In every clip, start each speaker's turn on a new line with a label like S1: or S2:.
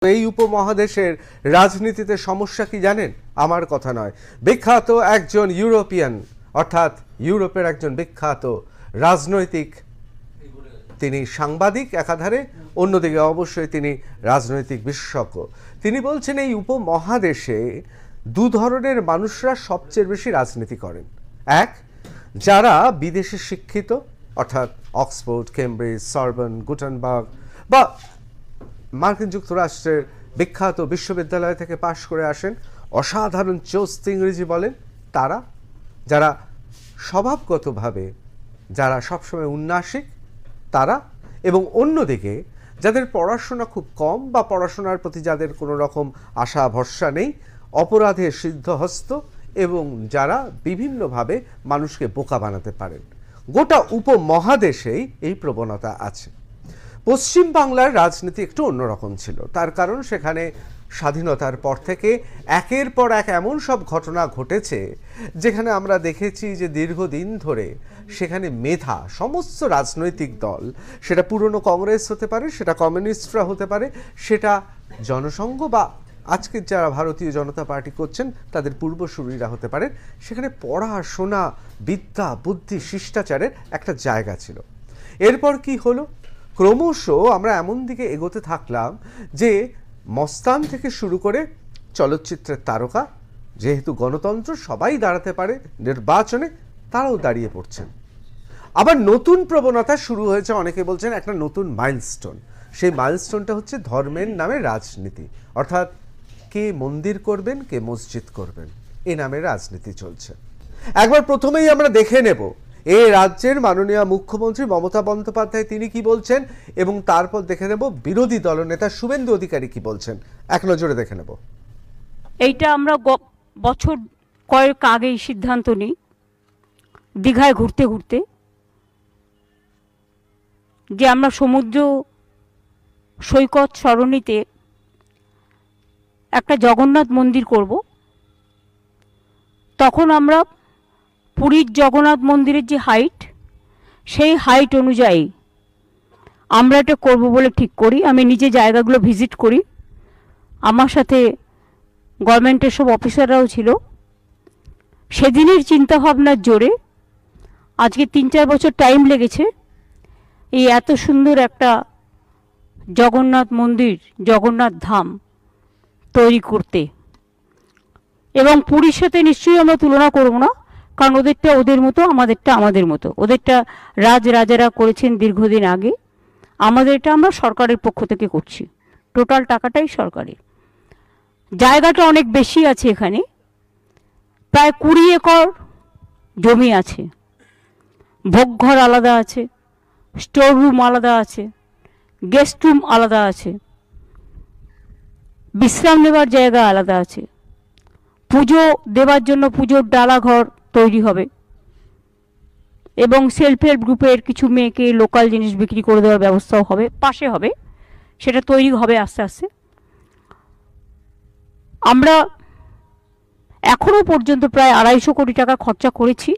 S1: এই উপমহাদেশের রাজনীতিতে সমস্যা কি জানেন? আমার কথা নয়, বিখ্যাত একজন ইউরোপিয়ান অর্থাৎ ইউরোপের একজন বিখ্যাত রাজনৈতিক, তিনি সাংবাদিক একাধারে, অন্যদিকে অবশ্যই তিনি রাজনৈতিক বিশেষজ্ঞ। তিনি বলছেন এই উপমহাদেশে দু ধরনের মানুষরা সবচেয়ে বেশি রাজনীতি করেন। এক, যারা বিদেশে শিক্ষিত অর্থাৎ অক্সফোর্ড, কেমব্রিজ, সরবন, গুটেনবার্গ বা মার্কিন যুক্তরাষ্ট্রের বিখ্যাত বিশ্ববিদ্যালয় থেকে পাশ করে আসেন, অসাধারণ চোস্ত ইংরেজি বলেন, তারা যারা স্বভাবগতভাবে যারা সবসময় উন্নাসিক তারা, এবং অন্যদিকে যাদের পড়াশোনা খুব কম বা পড়াশোনার প্রতি যাদের কোনো রকম আশা ভরসা নেই, অপরাধে সিদ্ধহস্ত এবং যারা বিভিন্নভাবে মানুষকে বোকা বানাতে পারেন। গোটা উপমহাদেশেই এই প্রবণতা আছে। পশ্চিম বাংলার রাজনীতি একটু অন্যরকম ছিল, তার কারণ সেখানে স্বাধীনতার পর থেকে একের পর এক এমন সব ঘটনা ঘটেছে যেখানে আমরা দেখেছি যে দীর্ঘদিন ধরে সেখানে মেধা সমস্ত রাজনৈতিক দল, সেটা পুরনো কংগ্রেস হতে পারে, সেটা কমিউনিস্টরা হতে পারে, সেটা জনসংঘ বা আজকের যারা ভারতীয় জনতা পার্টি করছেন তাদের পূর্বসূরীরা হতে পারে, সেখানে পড়াশোনা, বিদ্যা, বুদ্ধি, শিষ্টাচারের একটা জায়গা ছিল। এরপর কি হলো? ক্রমশ আমরা এমন দিকে এগোতে থাকলাম যে মস্তান থেকে শুরু করে চলচ্চিত্রের তারকা, যেহেতু গণতন্ত্র সবাই দাঁড়াতে পারে নির্বাচনে, তারাও দাঁড়িয়ে পড়ছেন। আবার নতুন প্রবণতা শুরু হয়েছে, অনেকে বলছেন একটা নতুন মাইলস্টোন। সেই মাইলস্টোনটা হচ্ছে ধর্মের নামে রাজনীতি, অর্থাৎ কে মন্দির করবেন, কে মসজিদ করবেন, এ নামে রাজনীতি চলছে। একবার প্রথমেই আমরা দেখে নেব এই রাজ্যের মাননীয় মুখ্যমন্ত্রী মমতা বন্দ্যোপাধ্যায় তিনি কি বলছেন, এবং তারপর দেখে নেব বিরোধী দলনেতা শুভেন্দু অধিকারী কি বলছেন। এক নজরে দেখে নেব।
S2: এইটা আমরা বছর কয়েক আগেই সিদ্ধান্ত নিই, দীঘায় ঘুরতে ঘুরতে, যে আমরা সমুদ্র সৈকত সরণিতে একটা জগন্নাথ মন্দির করব। তখন আমরা পুরীর জগন্নাথ মন্দিরের যে হাইট, সেই হাইট অনুযায়ী আমরা এটা করব বলে ঠিক করি। আমি নিজে জায়গাগুলো ভিজিট করি, আমার সাথে গভর্নমেন্টের সব অফিসাররাও ছিল। সেদিনের চিন্তাভাবনার জোরে আজকে 3-4 বছর টাইম লেগেছে এই এত সুন্দর একটা জগন্নাথ মন্দির, জগন্নাথ ধাম তৈরি করতে। এবং পুরীর সাথে নিশ্চয়ই আমরা তুলনা করব না, কারণ ওদেরটা ওদের মতো, আমাদেরটা আমাদের মতো। ওদেরটা রাজারা করেছেন দীর্ঘদিন আগে, আমাদেরটা আমরা সরকারের পক্ষ থেকে করছি, টোটাল টাকাটাই সরকারের। জায়গাটা অনেক বেশি আছে, এখানে প্রায় 20 একর জমি আছে, ভোগঘর আলাদা আছে, স্টোর রুম আলাদা আছে, গেস্ট রুম আলাদা আছে, বিশ্রাম নেবার জায়গা আলাদা আছে, পুজো দেবার জন্য পুজোর ডালাঘর তৈরি হবে, এবং সেলফ হেল্প গ্রুপের কিছু মেয়েকে লোকাল জিনিস বিক্রি করে দেওয়ার ব্যবস্থাও হবে, পাশে হবে, সেটা তৈরি হবে আস্তে আস্তে। আমরা এখনো পর্যন্ত প্রায় 250 কোটি টাকা খরচা করেছি,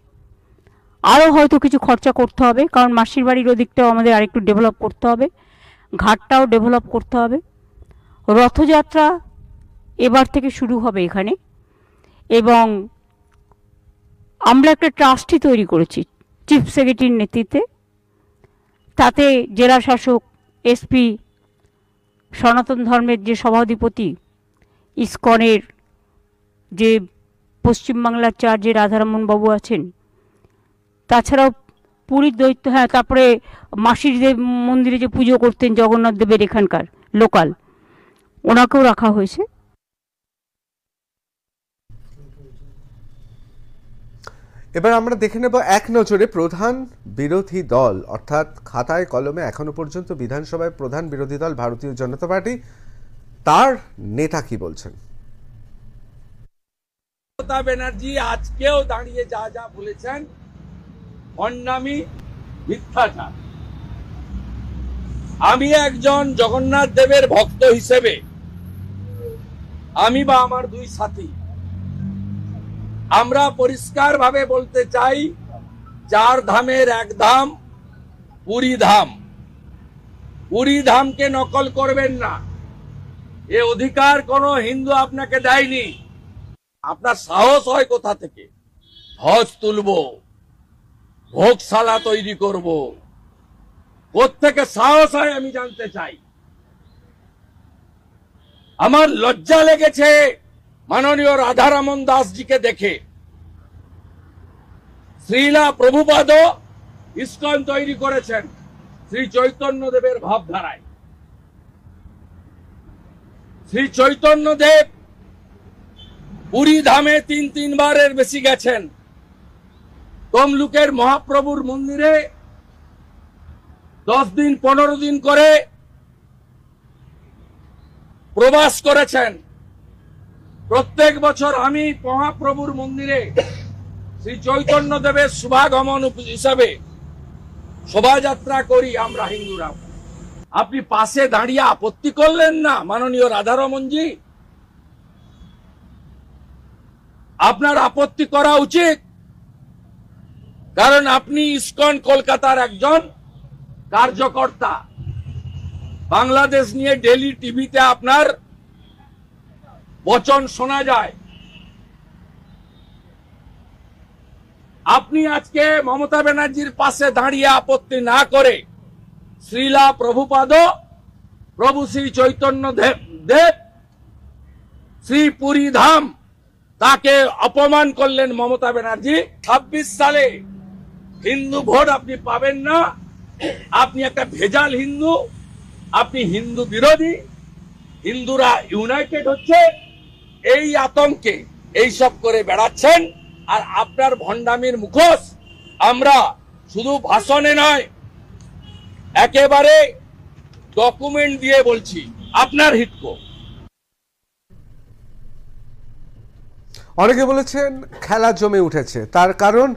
S2: আরও হয়তো কিছু খরচা করতে হবে, কারণ মাসির বাড়ির ওদিকটাও আমাদের আরেকটু ডেভেলপ করতে হবে, ঘাটটাও ডেভেলপ করতে হবে। রথযাত্রা এবার থেকে শুরু হবে এখানে, এবং আমরা একটা ট্রাস্টই তৈরি করেছি চিফ সেক্রেটারির নেতৃত্বে। তাতে জেলা শাসক, এসপি, সনাতন ধর্মের যে সভাধিপতি, ইসকনের যে পশ্চিমবাংলার চার্জে রাধারমন বাবু আছেন, তাছাড়াও পুরীর দৈত্য, হ্যাঁ, তারপরে মাসির দেব মন্দিরে যে পুজো করতেন জগন্নাথ দেবের এখানকার লোকাল, ওনাকেও রাখা হয়েছে।
S1: এবার আমরা দেখে নেব এক নজরে প্রধান বিরোধী দল, অর্থাৎ খাতায় কলমে এখনো পর্যন্ত বিধানসভায় প্রধান বিরোধী দল ভারতীয় জনতা পার্টি, তার নেতা কি বলছেন।
S3: মমতা ব্যানার্জি আজকেও দাঁড়িয়ে যা যা বলেছেন, ভণ্ডামি, মিথ্যাচার। আমি একজন জগন্নাথ দেবের ভক্ত হিসেবে, আমি বা আমার দুই সাথী, আমরা পরিষ্কার ভাবে বলতে চাই, 4 ধামের এক ধাম পুরী ধাম। পুরী ধামকে নকল করবেন না। এ অধিকার কোন হিন্দু আপনাকে দেয়নি। আপনার সাহস হয় কোথা থেকে? ধ্বজ তুলবো, ভোগশালা তৈরি করব, কোত্থেকে সাহস হয় আমি জানতে চাই। আমার লজ্জা লেগেছে মাননীয় রাধারমন দাসজিকে দেখে। শ্রীলা প্রভুপাদ ইসকন তৈরি করেছেন শ্রী চৈতন্যদেবের ভাবধারায়। শ্রী চৈতন্যদেব পুরী ধামে 3 বারের বেশি গেছেন। তমলুকের মহাপ্রভুর মন্দিরে 10 দিন 15 দিন করে প্রবাস করেছেন। প্রত্যেক বছর আমি মহাপ্রভুর মন্দিরে শ্রী চৈতন্য দেবের শুভাগমন হিসাবে শোভাযাত্রা করি আমরা হিন্দুরা। আপনি পাশে দাঁড়িয়ে আপত্তি করলেন না মাননীয় রাধারমনজি? আপনার আপত্তি করা উচিত, কারণ আপনি ইসকন কলকাতার একজন কার্যকর্তা। বাংলাদেশ নিয়ে ডেলি টিভিতে আপনার বচন শোনা যায়। আপনি আজকে মমতা ব্যানার্জির পাশে দাঁড়িয়ে আপত্তি না করে শ্রীলা প্রভুপাদ, প্রভু শ্রী চৈতন্য দেব, শ্রী পুরী ধাম, তাকে অপমান করলেন মমতা ব্যানার্জি। 26 সালে হিন্দু ভোট আপনি পাবেন না। আপনি একটা ভেজাল হিন্দু, আপনি হিন্দু বিরোধী। হিন্দুরা ইউনাইটেড হচ্ছে এই আতঙ্কে এইসব করে বেড়াচ্ছেন। আর আপনার ভণ্ডামির মুখোশ আমরা শুধু ভাষণে নয়, একেবারে ডকুমেন্ট দিয়ে বলছি, আপনার হিটকো।
S1: অনেকে বলেছেন খেলা জমে উঠেছে, তার কারণ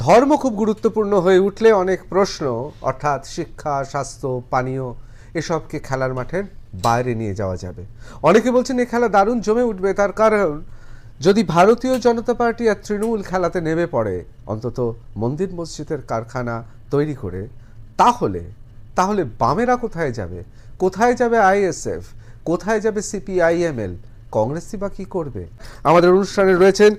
S1: ধর্ম খুব গুরুত্বপূর্ণ হয়ে উঠলে অনেক প্রশ্ন, অর্থাৎ শিক্ষা, স্বাস্থ্য, পানীয়, এসবকে খেলার মাঠের বাইরে নিয়ে যাওয়া যাবে। অনেকে বলছেন এই খেলা দারুণ জমে উঠবে, তার কারণ যদি ভারতীয় জনতা পার্টি আর তৃণমূল খেলাতে নেমে পড়ে, অন্তত মন্দির মসজিদের কারখানা তৈরি করে, তাহলে বামেরা কোথায় যাবে? কোথায় যাবে আইএসএফ? কোথায় যাবে সিপিআইএমএল? কংগ্রেসই বা কী করবে? আমাদের অনুষ্ঠানে রয়েছেন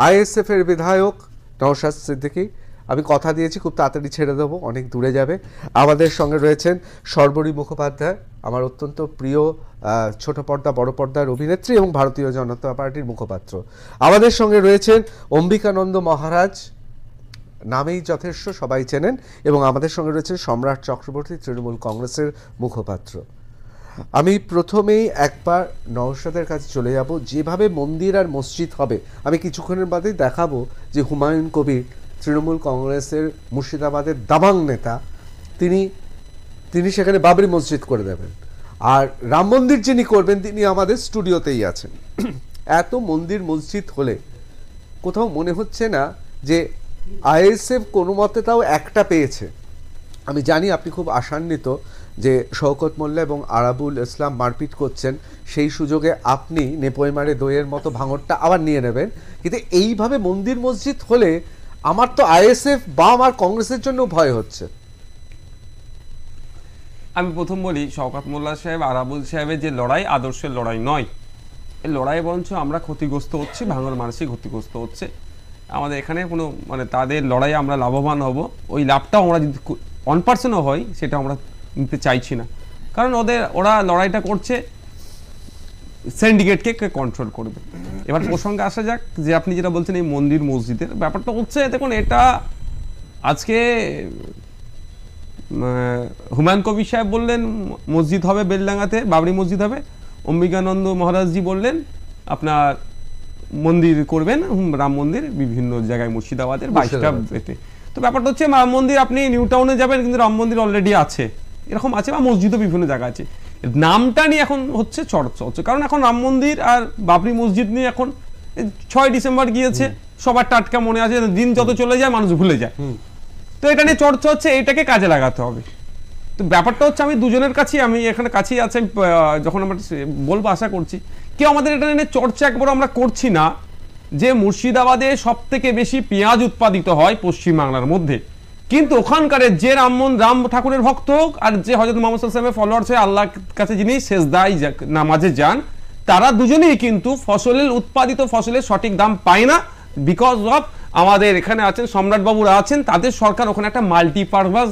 S1: আইএসএফ এর বিধায়ক নওশাদ সিদ্দিকী। আমি কথা দিয়েছি খুব তাড়াতাড়ি ছেড়ে দেবো, অনেক দূরে যাবে। আমাদের সঙ্গে রয়েছেন শর্বরী মুখোপাধ্যায়, আমার অত্যন্ত প্রিয় ছোট পর্দা বড় পর্দার অভিনেত্রী এবং ভারতীয় জনতা পার্টির মুখপাত্র। আমাদের সঙ্গে রয়েছেন অম্বিকানন্দ মহারাজ, নামেই যথেষ্ট, সবাই চেনেন। এবং আমাদের সঙ্গে রয়েছেন সম্রাট চক্রবর্তী, তৃণমূল কংগ্রেসের মুখপাত্র। আমি প্রথমেই একবার নওশাদের কাছে চলে যাব। যেভাবে মন্দির আর মসজিদ হবে, আমি কিছুক্ষণের বাদেই দেখাবো যে হুমায়ুন কবির, তৃণমূল কংগ্রেসের মুর্শিদাবাদের দাবাং নেতা, তিনি সেখানে বাবরি মসজিদ করে দেবেন। আর রাম মন্দির যিনি করবেন তিনি আমাদের স্টুডিওতেই আছেন। এত মন্দির মসজিদ হলে কোথাও মনে হচ্ছে না যে আইএসএফ কোনো মতে তাও একটা পেয়েছে? আমি জানি আপনি খুব আশান্বিত যে শওকত মোল্লা এবং আরাবুল ইসলাম মারপিট করছেন, সেই সুযোগে আপনি নেপোয় মারে দইয়ের মতো ভাঙরটা আবার নিয়ে নেবেন। কিন্তু এইভাবে মন্দির মসজিদ হলে আমার তো আইএসএফ বাম আর কংগ্রেসের জন্য ভয় হচ্ছে।
S4: আমি প্রথম বলি, শওকত মোল্লা সাহেব, আরাবুল সাহেবের যে লড়াই আদর্শের লড়াই নয়। এই লড়াই বরঞ্চ আমরা ক্ষতিগ্রস্ত হচ্ছি, ভাঙর মানুষই ক্ষতিগ্রস্ত হচ্ছে। আমাদের এখানে কোনো তাদের লড়াইয়ে আমরা লাভবান হব, ওই লাভটাও আমরা যদি 1%ও হয় সেটা আমরা নিতে চাইছি না। কারণ ওরা লড়াইটা করছে সিন্ডিকেটকে কন্ট্রোল করবে। এবার প্রসঙ্গে আসা যাক, যে আপনি যেটা বলছেন এই মন্দির মসজিদের ব্যাপারটা হচ্ছে, দেখুন এটা আজকে হুমায়ুন কবির সাহেব বললেন মসজিদ হবে বেলডাঙ্গাতে, বাবরি মসজিদ হবে। অম্বিকানন্দ মহারাজজি বললেন আপনার মন্দির করবেন, রাম মন্দির বিভিন্ন জায়গায় মুর্শিদাবাদের 22টা। তো ব্যাপারটা হচ্ছে রাম মন্দির আপনি নিউ টাউনে যাবেন কিন্তু রাম মন্দির অলরেডি আছে, এরকম আছে, বা মসজিদও বিভিন্ন জায়গা আছে। নামটা নিয়ে এখন হচ্ছে চর্চা হচ্ছে, কারণ এখন রাম মন্দির আর বাবরি মসজিদ নিয়ে এখন 6 ডিসেম্বর গিয়েছে, সবার টাটকা মনে আছে, দিন যত চলে যায় মানুষ ভুলে যায়। তো এটা নিয়ে চর্চা হচ্ছে, এটাকে কাজে লাগাতে হবে। তো ব্যাপারটা হচ্ছে আমি দুজনের কাছেই, আমি এখানে কাছেই আছে, যখন আমরা বলবো আশা করছি কেউ আমাদের এটা নিয়ে চর্চা একবার আমরা করছি না যে মুর্শিদাবাদে সব থেকে বেশি পেঁয়াজ উৎপাদিত হয় পশ্চিমবাংলার মধ্যে, কিন্তু ওখানকার যে রাম ঠাকুরের ভক্ত হোক আর যে হযরত মুহাম্মদ সাল্লাল্লাহু আলাইহি ওয়াসাল্লামের ফলোয়ার্স হয়ে আল্লাহর কাছে যিনি সেজদায় নামাজে যান, তারা দুজনেই কিন্তু উৎপাদিত ফসলের সঠিক দাম পায় না, বিকজ অফ আমাদের এখানে আছেন সম্রাট বাবুরা আছেন, তাদের সরকার ওখানে একটা মাল্টিপারপাস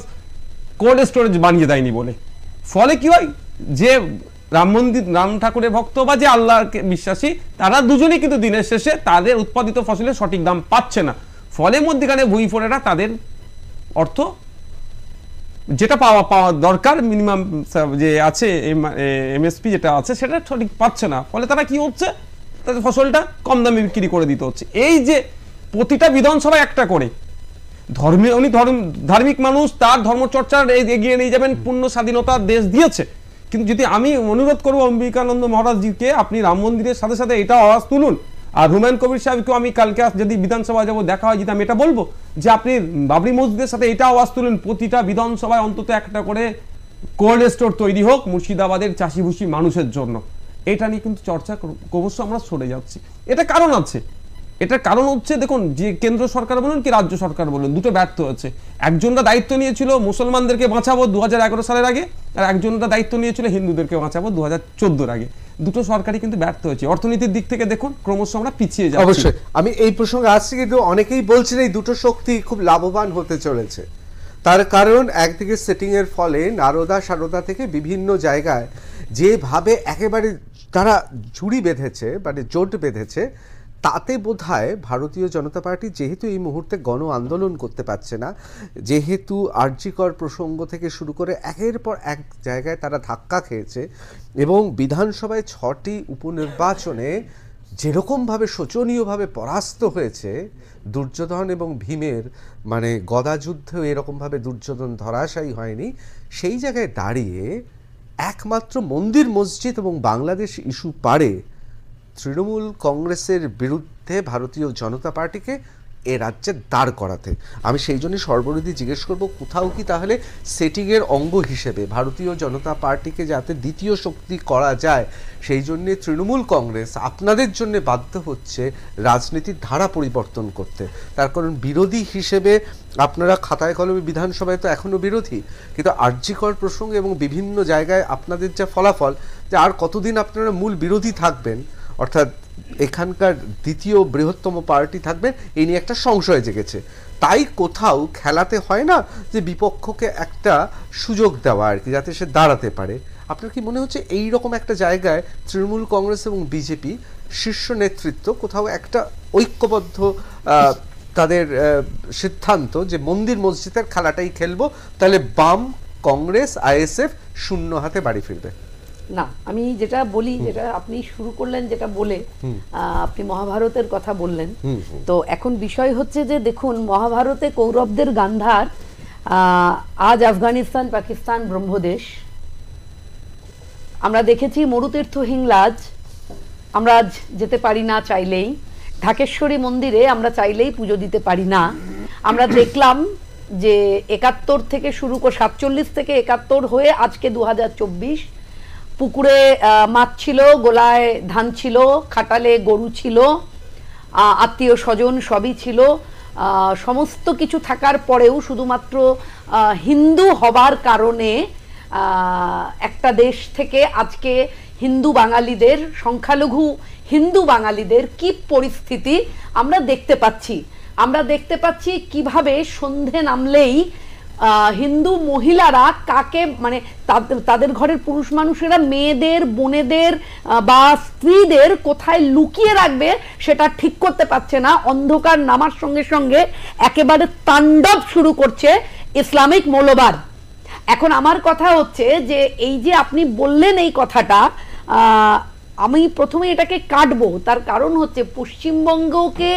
S4: কোল্ড স্টোরেজ বানিয়ে দেয়নি বলে। ফলে কি হয়, যে রাম ঠাকুরের ভক্ত বা যে আল্লাহকে বিশ্বাসী, তারা দুজনেই কিন্তু দিনের শেষে তাদের উৎপাদিত ফসলের সঠিক দাম পাচ্ছে না। ফলে মধ্যখানে ভুঁইফোড়েরা তাদের অর্থ যেটা পাওয়া দরকার মিনিমাম যে আছে এমএসপি যেটা আছে সেটা সঠিক পাচ্ছে না। ফলে তারা কি হচ্ছে, তাদের ফসলটা কম দামে বিক্রি করে দিতে হচ্ছে। এই যে প্রতিটা বিধানসভায় একটা করে উনি ধার্মিক মানুষ, তার ধর্মচর্চার এগিয়ে নিয়ে যাবেন, পূর্ণ স্বাধীনতার দেশ দিয়েছে। কিন্তু যদি আমি অনুরোধ করবো অম্বিকানন্দ মহারাজজিকে, আপনি রাম মন্দিরের সাথে সাথে এটা আওয়াজ তুলুন। আর হুমায়ুন কবির সাহেবকেও আমি কালকে যদি বিধানসভা যাবো, দেখা হয় যদি আমি এটা বলবো যে আপনি বাবরি মসজিদের সাথে এটা আওয়াজ তুলুন, প্রতিটা বিধানসভায় অন্তত একটা করে কোল্ড স্টোর তৈরি হোক মুর্শিদাবাদের চাষিভুষি মানুষের জন্য। এটা নিয়ে কিন্তু চর্চা ক্রমশ আমরা সরে যাচ্ছি। এটা কারণ আছে, এটার কারণ হচ্ছে দেখুন, যে কেন্দ্র সরকার বলুন কি রাজ্য সরকার বলুন, দুটো ব্যর্থ হয়েছে। একজনরা দায়িত্ব নিয়েছিল মুসলমানদেরকে বাঁচাবো 2011 সালের আগে, আর একজনরা দায়িত্ব নিয়েছিল হিন্দুদেরকে বাঁচাবো 2014 আগে। দুটো সরকারই কিন্তু ব্যর্থ হয়েছে। অর্থনীতির দিক থেকে দেখুন ক্রমশ আমরা পিছিয়ে যাচ্ছি।
S1: অবশ্যই আমি এই প্রসঙ্গে আসছি, কিন্তু অনেকেই বলছেন এই দুটো শক্তি খুব লাভবান হতে চলেছে। তার কারণ একদিকে সেটিং এর ফলে নারদা সারদা থেকে বিভিন্ন জায়গায় যেভাবে একেবারে তারা ঝুড়ি বেঁধেছে, মানে জোট বেঁধেছে, তাতে বোধহয় ভারতীয় জনতা পার্টি যেহেতু এই মুহূর্তে গণ আন্দোলন করতে পারছে না, যেহেতু আরজিকর প্রসঙ্গ থেকে শুরু করে একের পর এক জায়গায় তারা ধাক্কা খেয়েছে, এবং বিধানসভায় 6টি উপনির্বাচনে যেরকমভাবে শোচনীয়ভাবে পরাস্ত হয়েছে দুর্যোধন এবং ভীমের, মানে গদাযুদ্ধে এরকমভাবে দুর্যোধন ধরাশায়ী হয়নি, সেই জায়গায় দাঁড়িয়ে একমাত্র মন্দির মসজিদ এবং বাংলাদেশ ইস্যু পারে তৃণমূল কংগ্রেসের বিরুদ্ধে ভারতীয় জনতা পার্টিকে এ রাজ্যে দাঁড় করাতে। আমি সেই জন্যই সর্বরোধী জিজ্ঞেস করব, কোথাও কি তাহলে সেটিংয়ের অঙ্গ হিসেবে ভারতীয় জনতা পার্টিকে যাতে দ্বিতীয় শক্তি করা যায়, সেই জন্যে তৃণমূল কংগ্রেস আপনাদের জন্য বাধ্য হচ্ছে রাজনীতির ধারা পরিবর্তন করতে। তার কারণ বিরোধী হিসেবে আপনারা খাতায় কলমে বিধানসভায় তো এখনও বিরোধী, কিন্তু আরজিকর প্রসঙ্গে এবং বিভিন্ন জায়গায় আপনাদের যা ফলাফল, যে আর কতদিন আপনারা মূল বিরোধী থাকবেন, অর্থাৎ এখানকার দ্বিতীয় বৃহত্তম পার্টি থাকবেন, এই নিয়ে একটা সংশয় জেগেছে। তাই কোথাও খেলাতে হয় না যে বিপক্ষকে একটা সুযোগ দেওয়া আর কি, যাতে সে দাঁড়াতে পারে। আপনার কি মনে হচ্ছে এই রকম একটা জায়গায় তৃণমূল কংগ্রেস এবং বিজেপি শীর্ষ নেতৃত্ব কোথাও একটা ঐক্যবদ্ধ তাদের সিদ্ধান্ত যে মন্দির মসজিদের খেলাটাই খেলবো, তাহলে বাম, কংগ্রেস, আইএসএফ শূন্য হাতে বাড়ি ফিরবে?
S5: না, আমি যেটা বলি, যেটা আপনি শুরু করলেন যেটা বলে, আপনি মহাভারতের কথা বললেন, তো এখন বিষয় হচ্ছে যে দেখুন, মহাভারতে কৌরবদের গান্ধার, আজ আফগানিস্তান, পাকিস্তান ব্রহ্মদেশ। আমরা দেখেছি মরুতীর্থ হিংলাজ, আমরা আজ যেতে পারি না চাইলেই। ঢাকেশ্বরী মন্দিরে আমরা চাইলেই পুজো দিতে পারি না। আমরা দেখলাম যে 71 থেকে শুরু করে 47 থেকে 71 হয়ে আজকে 2024, পুকুরে মাছ ছিল, গোলায় ধান ছিল, খাটালে গরু ছিল, আত্মীয় স্বজন সবই ছিল, সমস্ত কিছু থাকার পরেও শুধুমাত্র হিন্দু হবার কারণে একটা দেশ থেকে আজকে হিন্দু বাঙালিদের, সংখ্যালঘু হিন্দু বাঙালিদের কি পরিস্থিতি আমরা দেখতে পাচ্ছি। আমরা দেখতে পাচ্ছি কিভাবে সন্ধে নামলেই হিন্দু মহিলারা কাকে, মানে তাদের ঘরের পুরুষ মানুষেরা মেয়েদের, বোনেদের বা স্ত্রীদের কোথায় লুকিয়ে রাখবে সেটা ঠিক করতে পারছে না। অন্ধকার নামার সঙ্গে সঙ্গে একেবারে তাণ্ডব শুরু করছে ইসলামিক মৌলবাদ। এখন আমার কথা হচ্ছে যে এই যে আপনি বললেন এই কথাটা, আমি প্রথমে এটাকে কাটবো। তার কারণ হচ্ছে পশ্চিমবঙ্গকে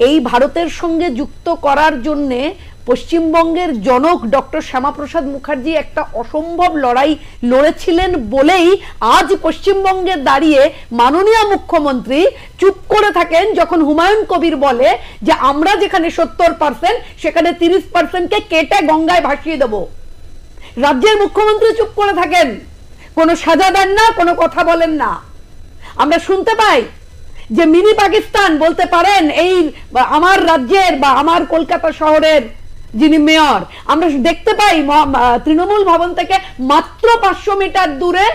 S5: এই ভারতের সঙ্গে যুক্ত করার জন্যে পশ্চিমবঙ্গের জনক ডক্টর শ্যামাপ্রসাদ মুখার্জি একটা অসম্ভব লড়াই লড়েছিলেন বলেই আজ পশ্চিমবঙ্গে দাঁড়িয়ে মাননীয় মুখ্যমন্ত্রী চুপ করে থাকেন যখন হুমায়ুন কবির বলে যে আমরা যেখানে 70% সেখানে 30%কে কেটে গঙ্গায় ভাসিয়ে দেব। রাজ্যের মুখ্যমন্ত্রী চুপ করে থাকেন, কোনো সাজা দেন না, কোনো কথা বলেন না। আমরা শুনতে পাই যে মিনি পাকিস্তান বলতে পারেন এই আমার রাজ্যের বা আমার কলকাতা শহরের যিনি মেয়র, আমরা দেখতে পাই তৃণমূল ভবন থেকে মাত্র 500 মিটার দূরে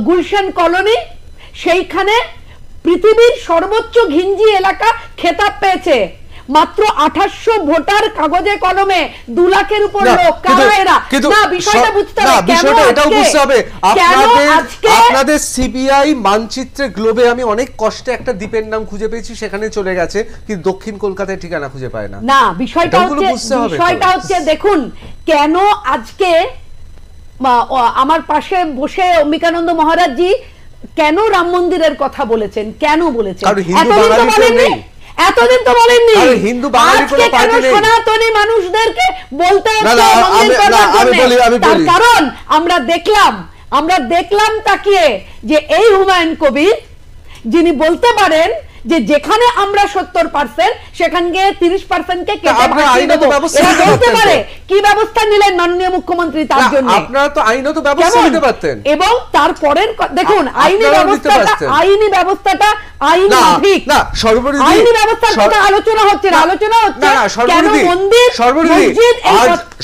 S5: গুলশান কলোনি, সেইখানে পৃথিবীর সর্বোচ্চ ঘিঞ্জি এলাকা খেতাব পেয়েছে। মাত্র 2800 ভোটার কাগজে কলমে 2 লাখের উপর লোক। কারা এরা? না, বিষয়টা বুঝতে হবে।
S1: বিষয়টা এটাও বুঝতে হবে, আপনাদের সিবিআই মানচিত্রে গ্লোবে আমি অনেক কষ্টে একটা দ্বীপের নাম খুঁজে পেয়েছি, সেখানে চলে গেছে, কিন্তু দক্ষিণ কলকাতায় ঠিকানা খুঁজে পায় না।
S5: না, বিষয়টা হচ্ছে দেখুন কেন আজকে আমার পাশে বসে অম্বিকানন্দ মহারাজ জি কেন রাম মন্দিরের কথা বলেছেন, কেন বলেছেন? এতদিন তো বলেননি।
S1: হিন্দু বাঙালি কোনো পার্টি নেই।
S5: সনাতনী মানুষদেরকে বলতে তার কারণ আমরা দেখলাম তাকিয়ে যে এই হুমায়ুন কবির যিনি বলতে পারেন যে যেখানে আমরা 70% সেখানে 30% কে কেটে ভাঙিয়ে দেব, এটা বলতে পারে। কি ব্যবস্থা নিলেন মাননীয় মুখ্যমন্ত্রী তার জন্য?
S1: আপনারা তো আইনত ব্যবস্থা নিতে পারতেন।
S5: এবং তারপরের দেখুন আইনি ব্যবস্থাটা আইনি মাফিক।
S1: না, সর্বরিধি
S5: আইনি ব্যবস্থার কথা আলোচনা হচ্ছে না, কেন মন্দির মসজিদ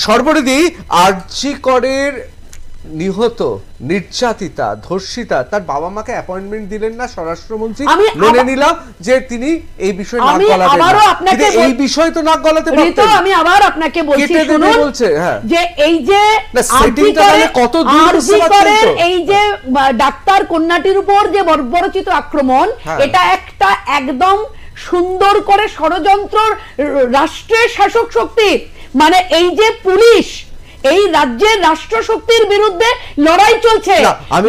S1: সর্বরিধি আরজি করের নিহত নির্যাতিতা ধর্ষিতা তার বাবা মাকে অ্যাপয়েন্টমেন্ট দিলেন না স্বরাষ্ট্রমন্ত্রী? মেনে নিলাম যে তিনি এই বিষয়ে নাক গলাবেন না, কিন্তু এই বিষয় তো নাক গলাতে পারতেন।
S5: আমি আবার আপনাকে বলছি যে এই যে
S1: সেটিংটা তাহলে কত দূর
S5: এই যে ডাক্তার কন্যাটির উপর যে বর্বরচিত আক্রমণ, এটা একটা একদম সুন্দর করে ষড়যন্ত্র রাষ্ট্রের শাসক শক্তি, মানে এই যে পুলিশ এই রাজ্যের রাষ্ট্রশক্তির বিরুদ্ধে লড়াই চলছে,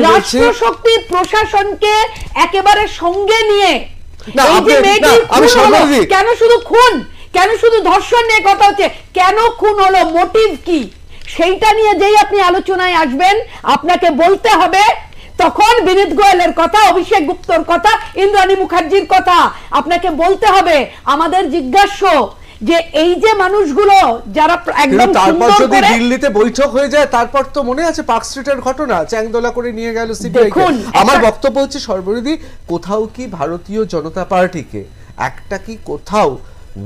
S5: রাষ্ট্রশক্তি প্রশাসনকে একেবারে সঙ্গে নিয়ে কেন শুধু খুন, কেন শুধু ধর্ষণ নিয়ে কথা হচ্ছে, কেন খুন হলো, মোটিভ কি, সেইটা নিয়ে যেই আপনি আলোচনায় আসবেন আপনাকে বলতে হবে তখন বিনীত গোয়েলের কথা, অভিষেক গুপ্তর কথা, ইন্দ্রাণী মুখার্জির কথা আপনাকে বলতে হবে। আমাদের জিজ্ঞাস্য যে এই যে মানুষগুলো যারা একদম
S1: তারপর যদি দিল্লিতে বৈঠক হয়ে যায়, তারপর তো মনে আছে পার্ক স্ট্রিটের ঘটনা, চ্যাংদোলা করে নিয়ে গেল সিবিআই। আমার বক্তব্য হচ্ছে সর্বরিধি কোথাও কি ভারতীয় জনতা পার্টিকে একটা কি কোথাও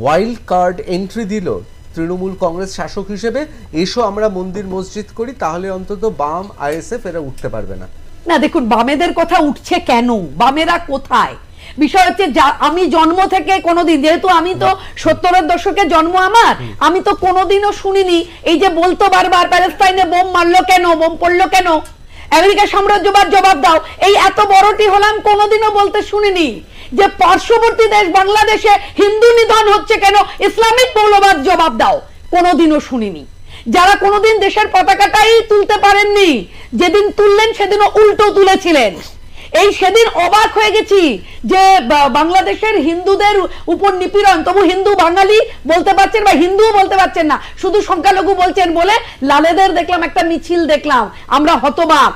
S1: ওয়াইল্ড কার্ড এন্ট্রি দিল তৃণমূল কংগ্রেস শাসক হিসেবে, এসো আমরা মন্দির মসজিদ করি, তাহলে অন্তত বাম আইএসএফ এরা উঠতে পারবে না?
S5: না দেখুন, বামেদের কথা উঠছে কেন, বামেরা কোথায়? বিষয় হচ্ছে আমি জন্ম থেকে কোনোদিন, যেহেতু আমি তো 70-এর দশকে জন্ম আমার, আমি তো কোনোদিনও শুনিনি এই যে বলতো বারবার প্যালেস্টাইনে বোম মারলো কেন, বোম পড়লো কেন, আমেরিকা সাম্রাজ্যবাদ জবাব দাও, এই এত বড়টি হলাম কোনোদিনও বলতে শুনিনি যে পার্শ্ববর্তী দেশ বাংলাদেশে হিন্দু নিধন হচ্ছে কেন, ইসলামিক মৌলবাদ জবাব দাও, কোনোদিনও শুনিনি। যারা কোনোদিন দেশের পতাকাটাই তুলতে পারেননি, যেদিন তুললেন সেদিনও উল্টো তুলেছিলেন। এই সেদিন অবাক হয়ে গেছি যে বাংলাদেশের হিন্দুদের উপর নিপীড়ন, তবু হিন্দু বাঙালি বলতে পারছেন বা হিন্দু বলতে পারছেন না, শুধু সংখ্যালঘু বলছেন বলে লালেদের দেখলাম একটা মিছিল, দেখলাম আমরা হতবাক।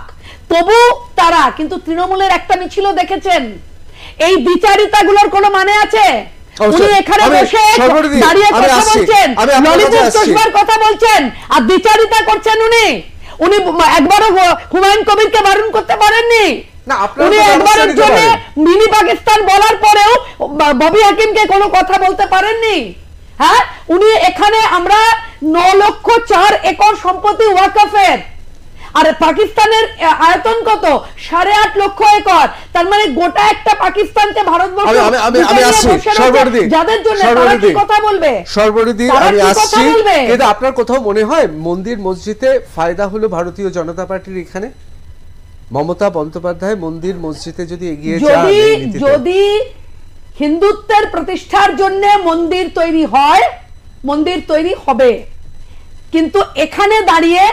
S5: তবু তারা কিন্তু তৃণমূলের একটা মিছিলও দেখেছেন। এই বিচারিতাগুলোর কোনো মানে আছে? উনি এখানে বসে দাঁড়িয়ে কথা বলছেন, ললিত চশমার কথা বলছেন, আর বিচারিতা করছেন উনি একবারও হুমায়ুন কবিরকে বারণ করতে পারেননি। উনি একবারের জন্য মিনি পাকিস্তান বলার পরেও ববি হাকিমকে কোনো কথা বলতে পারেননি। হ্যাঁ, উনি এখানে আমরা 9,04 একর সম্পত্তি ওয়াকফের, আর পাকিস্তানের আয়তন কত? 8.5 লক্ষ একর, তার মানে গোটা একটা পাকিস্তানকে ভারতবর্ষ যাদের জন্য তারা কি কথা বলবে?
S1: সর্বরিধি আমি আসছি, কিন্তু আপনার কোথাও মনে হয় মন্দির মসজিদে ফায়দা হলো ভারতীয় জনতা পার্টির? এখানে মমতা বন্দ্যোপাধ্যায় মন্দির মসজিদে যদি এগিয়ে যান,
S5: যদি হিন্দুত্বের প্রতিষ্ঠার জন্য মন্দির তৈরি হয়, মন্দির তৈরি হবে, কিন্তু এখানে দাঁড়িয়ে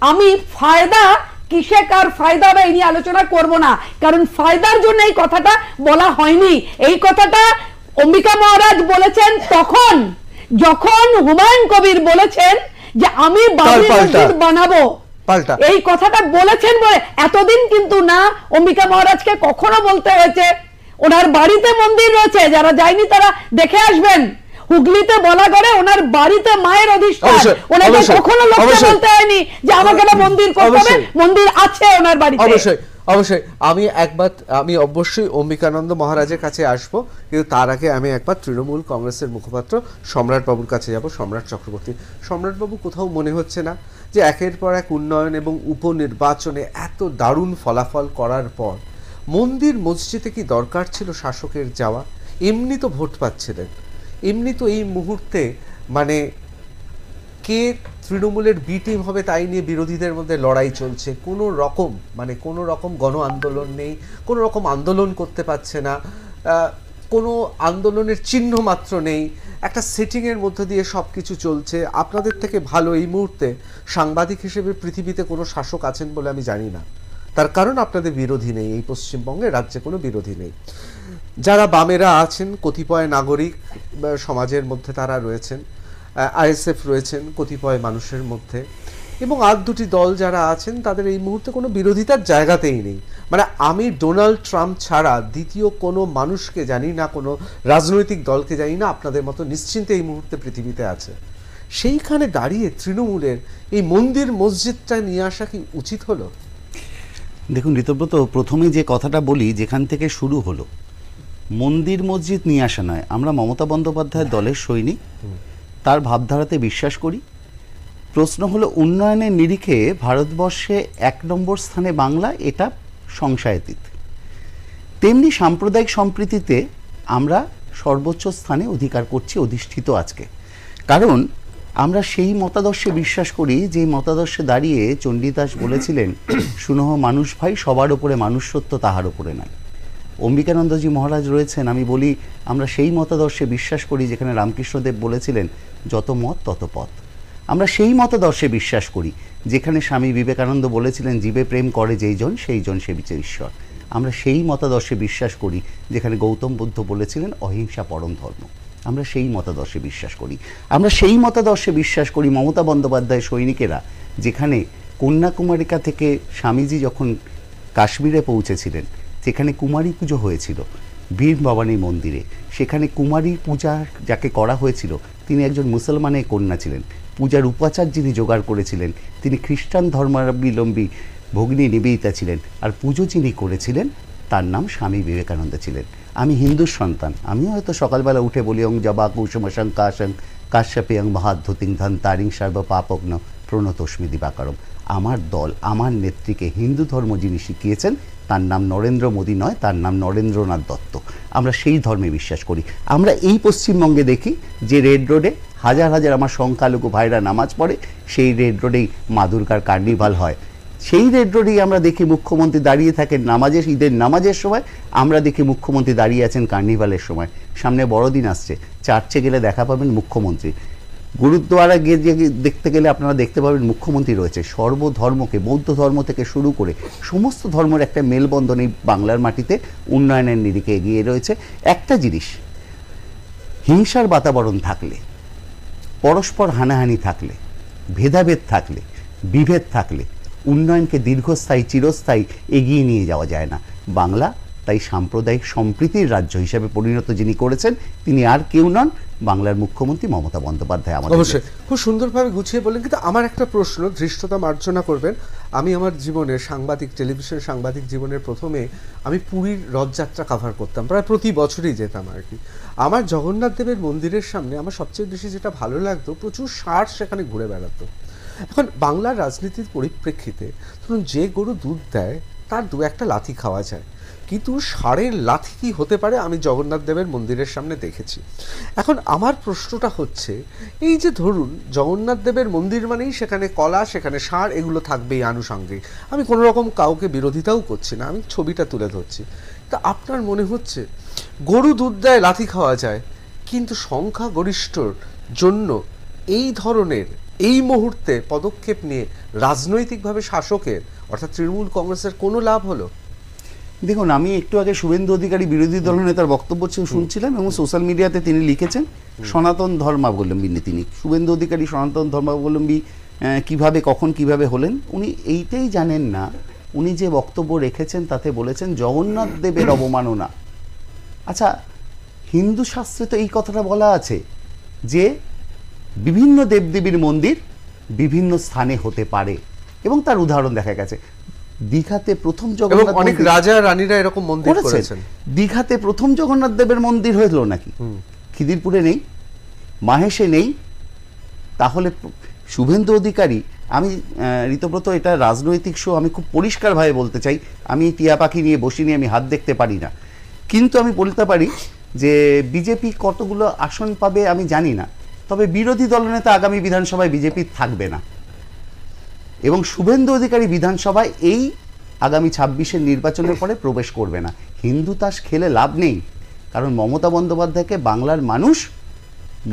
S5: আমি ফায়দা কিসে কার ফায়দা হবে এই নিয়ে আলোচনা করব না, কারণ ফায়দার জন্য এই কথাটা বলা হয়নি। এই কথাটা অম্বিকা মহারাজ বলেছেন তখন যখন হুমায়ুন কবির বলেছেন যে আমি বাবরি মসজিদ বানাবো, এই কথাটা বলেছেন বলে এতদিন কিন্তু না অম্বিকা মহারাজকে কখনো বলতে হয়েছে ওনার বাড়িতে মন্দির রয়েছে, যারা যায়নি তারা দেখে আসবেন। হুগলিতে বলা করে ওনার বাড়িতে মায়ের অধিষ্ঠান, ওনাকে কখনো লোককে বলতে হয়নি যে আমাকে একটা মন্দির করতে হবে, মন্দির আছে ওনার বাড়িতে।
S1: অবশ্যই আমি অবশ্যই অম্বিকানন্দ মহারাজের কাছে আসব, কিন্তু তার আগে আমি একবার তৃণমূল কংগ্রেসের মুখপাত্র সম্রাট বাবুর কাছে যাব। সম্রাট চক্রবর্তী, সম্রাট বাবু, কোথাও মনে হচ্ছে না যে একের পর এক উন্নয়ন এবং উপনির্বাচনে এত দারুণ ফলাফল করার পর মন্দির মসজিদে কি দরকার ছিল শাসকের যাওয়া? এমনি তো ভোট পাচ্ছিলেন, এমনি তো এই মুহূর্তে মানে কে তৃণমূলের বি টিম হবে তাই নিয়ে বিরোধীদের মধ্যে লড়াই চলছে। কোনো রকম গণ আন্দোলন নেই, কোনো রকম আন্দোলন করতে পারছে না, কোনো আন্দোলনের চিহ্ন মাত্র নেই, একটা সেটিংয়ের মধ্যে দিয়ে সব কিছু চলছে। আপনাদের থেকে ভালো এই মুহূর্তে সাংবাদিক হিসেবে পৃথিবীতে কোনো শাসক আছেন বলে আমি জানি না। তার কারণ আপনাদের বিরোধী নেই, এই পশ্চিমবঙ্গে রাজ্যে কোনো বিরোধী নেই। যারা বামেরা আছেন, কতিপয় নাগরিক সমাজের মধ্যে তারা রয়েছেন, আইএসএফ রয়েছেন কতিপয় মানুষের মধ্যে, এবং আর দুটি দল যারা আছেন তাদের এই মুহূর্তে কোনো বিরোধিতার জায়গাতেই নেই। মানে আমি ডোনাল্ড ট্রাম্প ছাড়া দ্বিতীয় কোনো মানুষকে জানি না, কোনো রাজনৈতিক দলকে জানি না আপনাদের মতো নিশ্চিন্তে এই মুহূর্তে পৃথিবীতে আছে। সেইখানে দাঁড়িয়ে তৃণমূলের এই মন্দির মসজিদটা নিয়ে আসা কি উচিত হলো?
S6: দেখুন ঋতব্রত, প্রথমে যে কথাটা বলি, যেখান থেকে শুরু হলো, মন্দির মসজিদ নিয়ে আসা নয়। আমরা মমতা বন্দ্যোপাধ্যায়ের দলের সৈনিক, তার ভাবধারাতে বিশ্বাস করি। প্রশ্ন হলো উন্নয়নের নিরিখে ভারতবর্ষে 1 নম্বর স্থানে বাংলা, এটা সংশয়াতীত। তেমনি সাম্প্রদায়িক সম্প্রীতিতে আমরা সর্বোচ্চ স্থানে অধিকার করছি, অধিষ্ঠিত আজকে। কারণ আমরা সেই মতাদর্শে বিশ্বাস করি যে মতাদর্শে দাঁড়িয়ে চণ্ডীদাস বলেছিলেন, শুনহ মানুষ ভাই, সবার ওপরে মানুষ সত্য, তাহার ওপরে নাই। অম্বিকানন্দজি মহারাজ রয়েছেন, আমি বলি আমরা সেই মতাদর্শে বিশ্বাস করি যেখানে রামকৃষ্ণদেব বলেছিলেন যত মত তত পথ। আমরা সেই মতাদর্শে বিশ্বাস করি যেখানে স্বামী বিবেকানন্দ বলেছিলেন জীবে প্রেম করে যেই জন সেই জন সেবিছে ঈশ্বর। আমরা সেই মতাদর্শে বিশ্বাস করি যেখানে গৌতম বুদ্ধ বলেছিলেন অহিংসা পরম ধর্ম। আমরা সেই মতাদর্শে বিশ্বাস করি। আমরা সেই মতাদর্শে বিশ্বাস করি মমতা বন্দ্যোপাধ্যায় সৈনিকেরা, যেখানে কন্যাকুমারিকা থেকে স্বামীজি যখন কাশ্মীরে পৌঁছেছিলেন, সেখানে কুমারী পুজো হয়েছিল বীর ভবানী মন্দিরে। সেখানে কুমারী পূজা যাকে করা হয়েছিল তিনি একজন মুসলমানের কন্যা ছিলেন। পূজার উপাচার যিনি জোগাড় করেছিলেন তিনি খ্রিস্টান ধর্মাবলম্বী ভগ্নী নিবেদিতা ছিলেন। আর পুজো যিনি করেছিলেন তার নাম স্বামী বিবেকানন্দ ছিলেন। আমি হিন্দুর সন্তান, আমিও হয়তো সকালবেলা উঠে বলি অং জবা কুসুমসং কাশং কাশ্যপেয়ং মহাদ্ভুতিং ধন তারিং সর্ব পাপগ্ন প্রণতস্মি দিবাকরম। আমার দল, আমার নেত্রীকে হিন্দু ধর্ম যিনি শিখিয়েছেন তার নাম নরেন্দ্র মোদী নয়, তার নাম নরেন্দ্রনাথ দত্ত। আমরা সেই ধর্মে বিশ্বাস করি। আমরা এই পশ্চিমবঙ্গে দেখি যে রেড রোডে হাজার হাজার আমার সংখ্যালঘু ভাইরা নামাজ পড়ে, সেই রেড রোডেই মা দুর্গার কার্নিভাল হয়। সেই রেড রোডেই আমরা দেখি মুখ্যমন্ত্রী দাঁড়িয়ে থাকেন নামাজের, ঈদের নামাজের সময়। আমরা দেখি মুখ্যমন্ত্রী দাঁড়িয়ে আছেন কার্নিভালের সময়। সামনে বড়দিন আসছে, চার্চে গেলে দেখা পাবেন মুখ্যমন্ত্রী। গুরুদ্বারা গিয়ে দেখতে গেলে আপনারা দেখতে পাবেন মুখ্যমন্ত্রী রয়েছে। সর্বধর্মকে, বৌদ্ধ ধর্ম থেকে শুরু করে সমস্ত ধর্মের একটা মেলবন্ধন এই বাংলার মাটিতে উন্নয়নের নিরিখে এগিয়ে রয়েছে। একটা জিনিস, হিংসার বাতাবরণ থাকলে, পরস্পর হানাহানি থাকলে, ভেদাভেদ থাকলে, বিভেদ থাকলে উন্নয়নকে দীর্ঘস্থায়ী চিরস্থায়ী এগিয়ে নিয়ে যাওয়া যায় না। বাংলা তাই সাম্প্রদায়িক সম্প্রীতির রাজ্য হিসেবে পরিণত যিনি করেছেন তিনি আর কেউ নন, বাংলার মুখ্যমন্ত্রী মমতা বন্দ্যোপাধ্যায়। আমাদের
S1: অবশ্যই খুব সুন্দরভাবে গুছিয়ে বললেন, কিন্তু আমার একটা প্রশ্ন, ধৃষ্টতা মার্জনা করবেন। আমি আমার জীবনের টেলিভিশন সাংবাদিক জীবনের প্রথমে আমি পুরীর রথযাত্রা কভার করতাম, প্রায় প্রতি বছরই যেতাম আর কি। আমার জগন্নাথ দেবের মন্দিরের সামনে আমার সবচেয়ে বেশি যেটা ভালো লাগতো, প্রচুর ষাঁড় সেখানে ঘুরে বেড়াতো। এখন বাংলার রাজনীতির পরিপ্রেক্ষিতে ধরুন যে গরু দুধ দেয় তার 2-1টা লাথি খাওয়া যায়, কিন্তু ষাঁড়ের লাথি কি হতে পারে আমি জগন্নাথ দেবের মন্দিরের সামনে দেখেছি। এখন আমার প্রশ্নটা হচ্ছে, এই যে ধরুন জগন্নাথ দেবের মন্দির মানেই সেখানে কলা, সেখানে ষাঁড়, এগুলো থাকবেই আনুষঙ্গিক। আমি কোনো রকম কাউকে বিরোধিতাও করছি না, আমি ছবিটা তুলে ধরছি। তা আপনার মনে হচ্ছে গরু দুধ দেয় লাথি খাওয়া যায়, কিন্তু সংখ্যাগরিষ্ঠর জন্য এই ধরনের এই মুহূর্তে পদক্ষেপ নিয়ে রাজনৈতিকভাবে শাসকের অর্থাৎ তৃণমূল কংগ্রেসের কোনো লাভ হলো?
S6: দেখুন, আমি একটু আগে শুভেন্দু অধিকারী বিরোধী দলনেতার বক্তব্য শুনছিলাম এবং সোশ্যাল মিডিয়াতে তিনি লিখেছেন সনাতন ধর্মাবলম্বী তিনি। শুভেন্দু অধিকারী সনাতন ধর্মাবলম্বী কিভাবে, কখন, কিভাবে হলেন উনি এইটাই জানেন না। উনি যে বক্তব্য রেখেছেন তাতে বলেছেন জগন্নাথ দেবের অবমাননা। আচ্ছা, হিন্দু শাস্ত্রে তো এই কথাটা বলা আছে যে বিভিন্ন দেবদেবীর মন্দির বিভিন্ন স্থানে হতে পারে এবং তার উদাহরণ দেখা গেছে। দীঘাতে প্রথম
S1: এবং
S6: জগন্নাথ
S1: অনেক
S6: মন্দির
S1: রাজা রানীরা এরকম মন্দির
S6: করেছেন।
S1: করেছেন।
S6: দীঘাতে প্রথম জগন্নাথ দেবের মন্দির হয়েছিল নাকি? খিদিরপুরে নেই, মাহেশে নেই। তাহলে শুভেন্দু অধিকারী, আমি ঋতব্রত, এটা রাজনৈতিক শো, আমি খুব পরিষ্কারভাবে বলতে চাই, আমি টিয়া পাখি নিয়ে বসিনি, আমি হাত দেখতে পারি না, কিন্তু আমি বলতে পারি যে বিজেপি কতগুলো আসন পাবে আমি জানি না, তবে বিরোধী দলনেতা আগামী বিধানসভায় বিজেপি থাকবে না, এবং শুভেন্দু অধিকারী বিধানসভায় এই আগামী 26-এর নির্বাচনের পরে প্রবেশ করবে না। হিন্দু তাস খেলে লাভ নেই, কারণ মমতা বন্দ্যোপাধ্যায়কে বাংলার মানুষ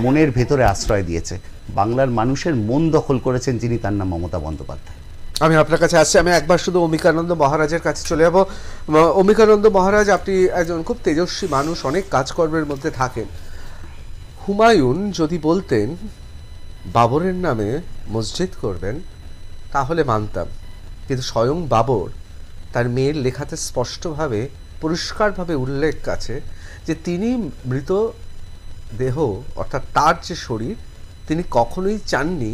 S6: মনের ভেতরে আশ্রয় দিয়েছে। বাংলার মানুষের মন দখল করেছেন যিনি, তার নাম মমতা বন্দ্যোপাধ্যায়।
S1: আমি আপনার কাছে আসছি, আমি একবার শুধু অম্বিকানন্দ মহারাজের কাছে চলে যাব। অম্বিকানন্দ মহারাজ, আপনি একজন খুব তেজস্বী মানুষ, অনেক কাজকর্মের মধ্যে থাকেন। হুমায়ুন যদি বলতেন বাবরের নামে মসজিদ করবেন তাহলে মানতাম, কিন্তু স্বয়ং বাবর তার মেয়ের লেখাতে স্পষ্টভাবে পরিষ্কারভাবে উল্লেখ আছে যে তিনি মৃত দেহ অর্থাৎ তার যে শরীর তিনি কখনোই চাননি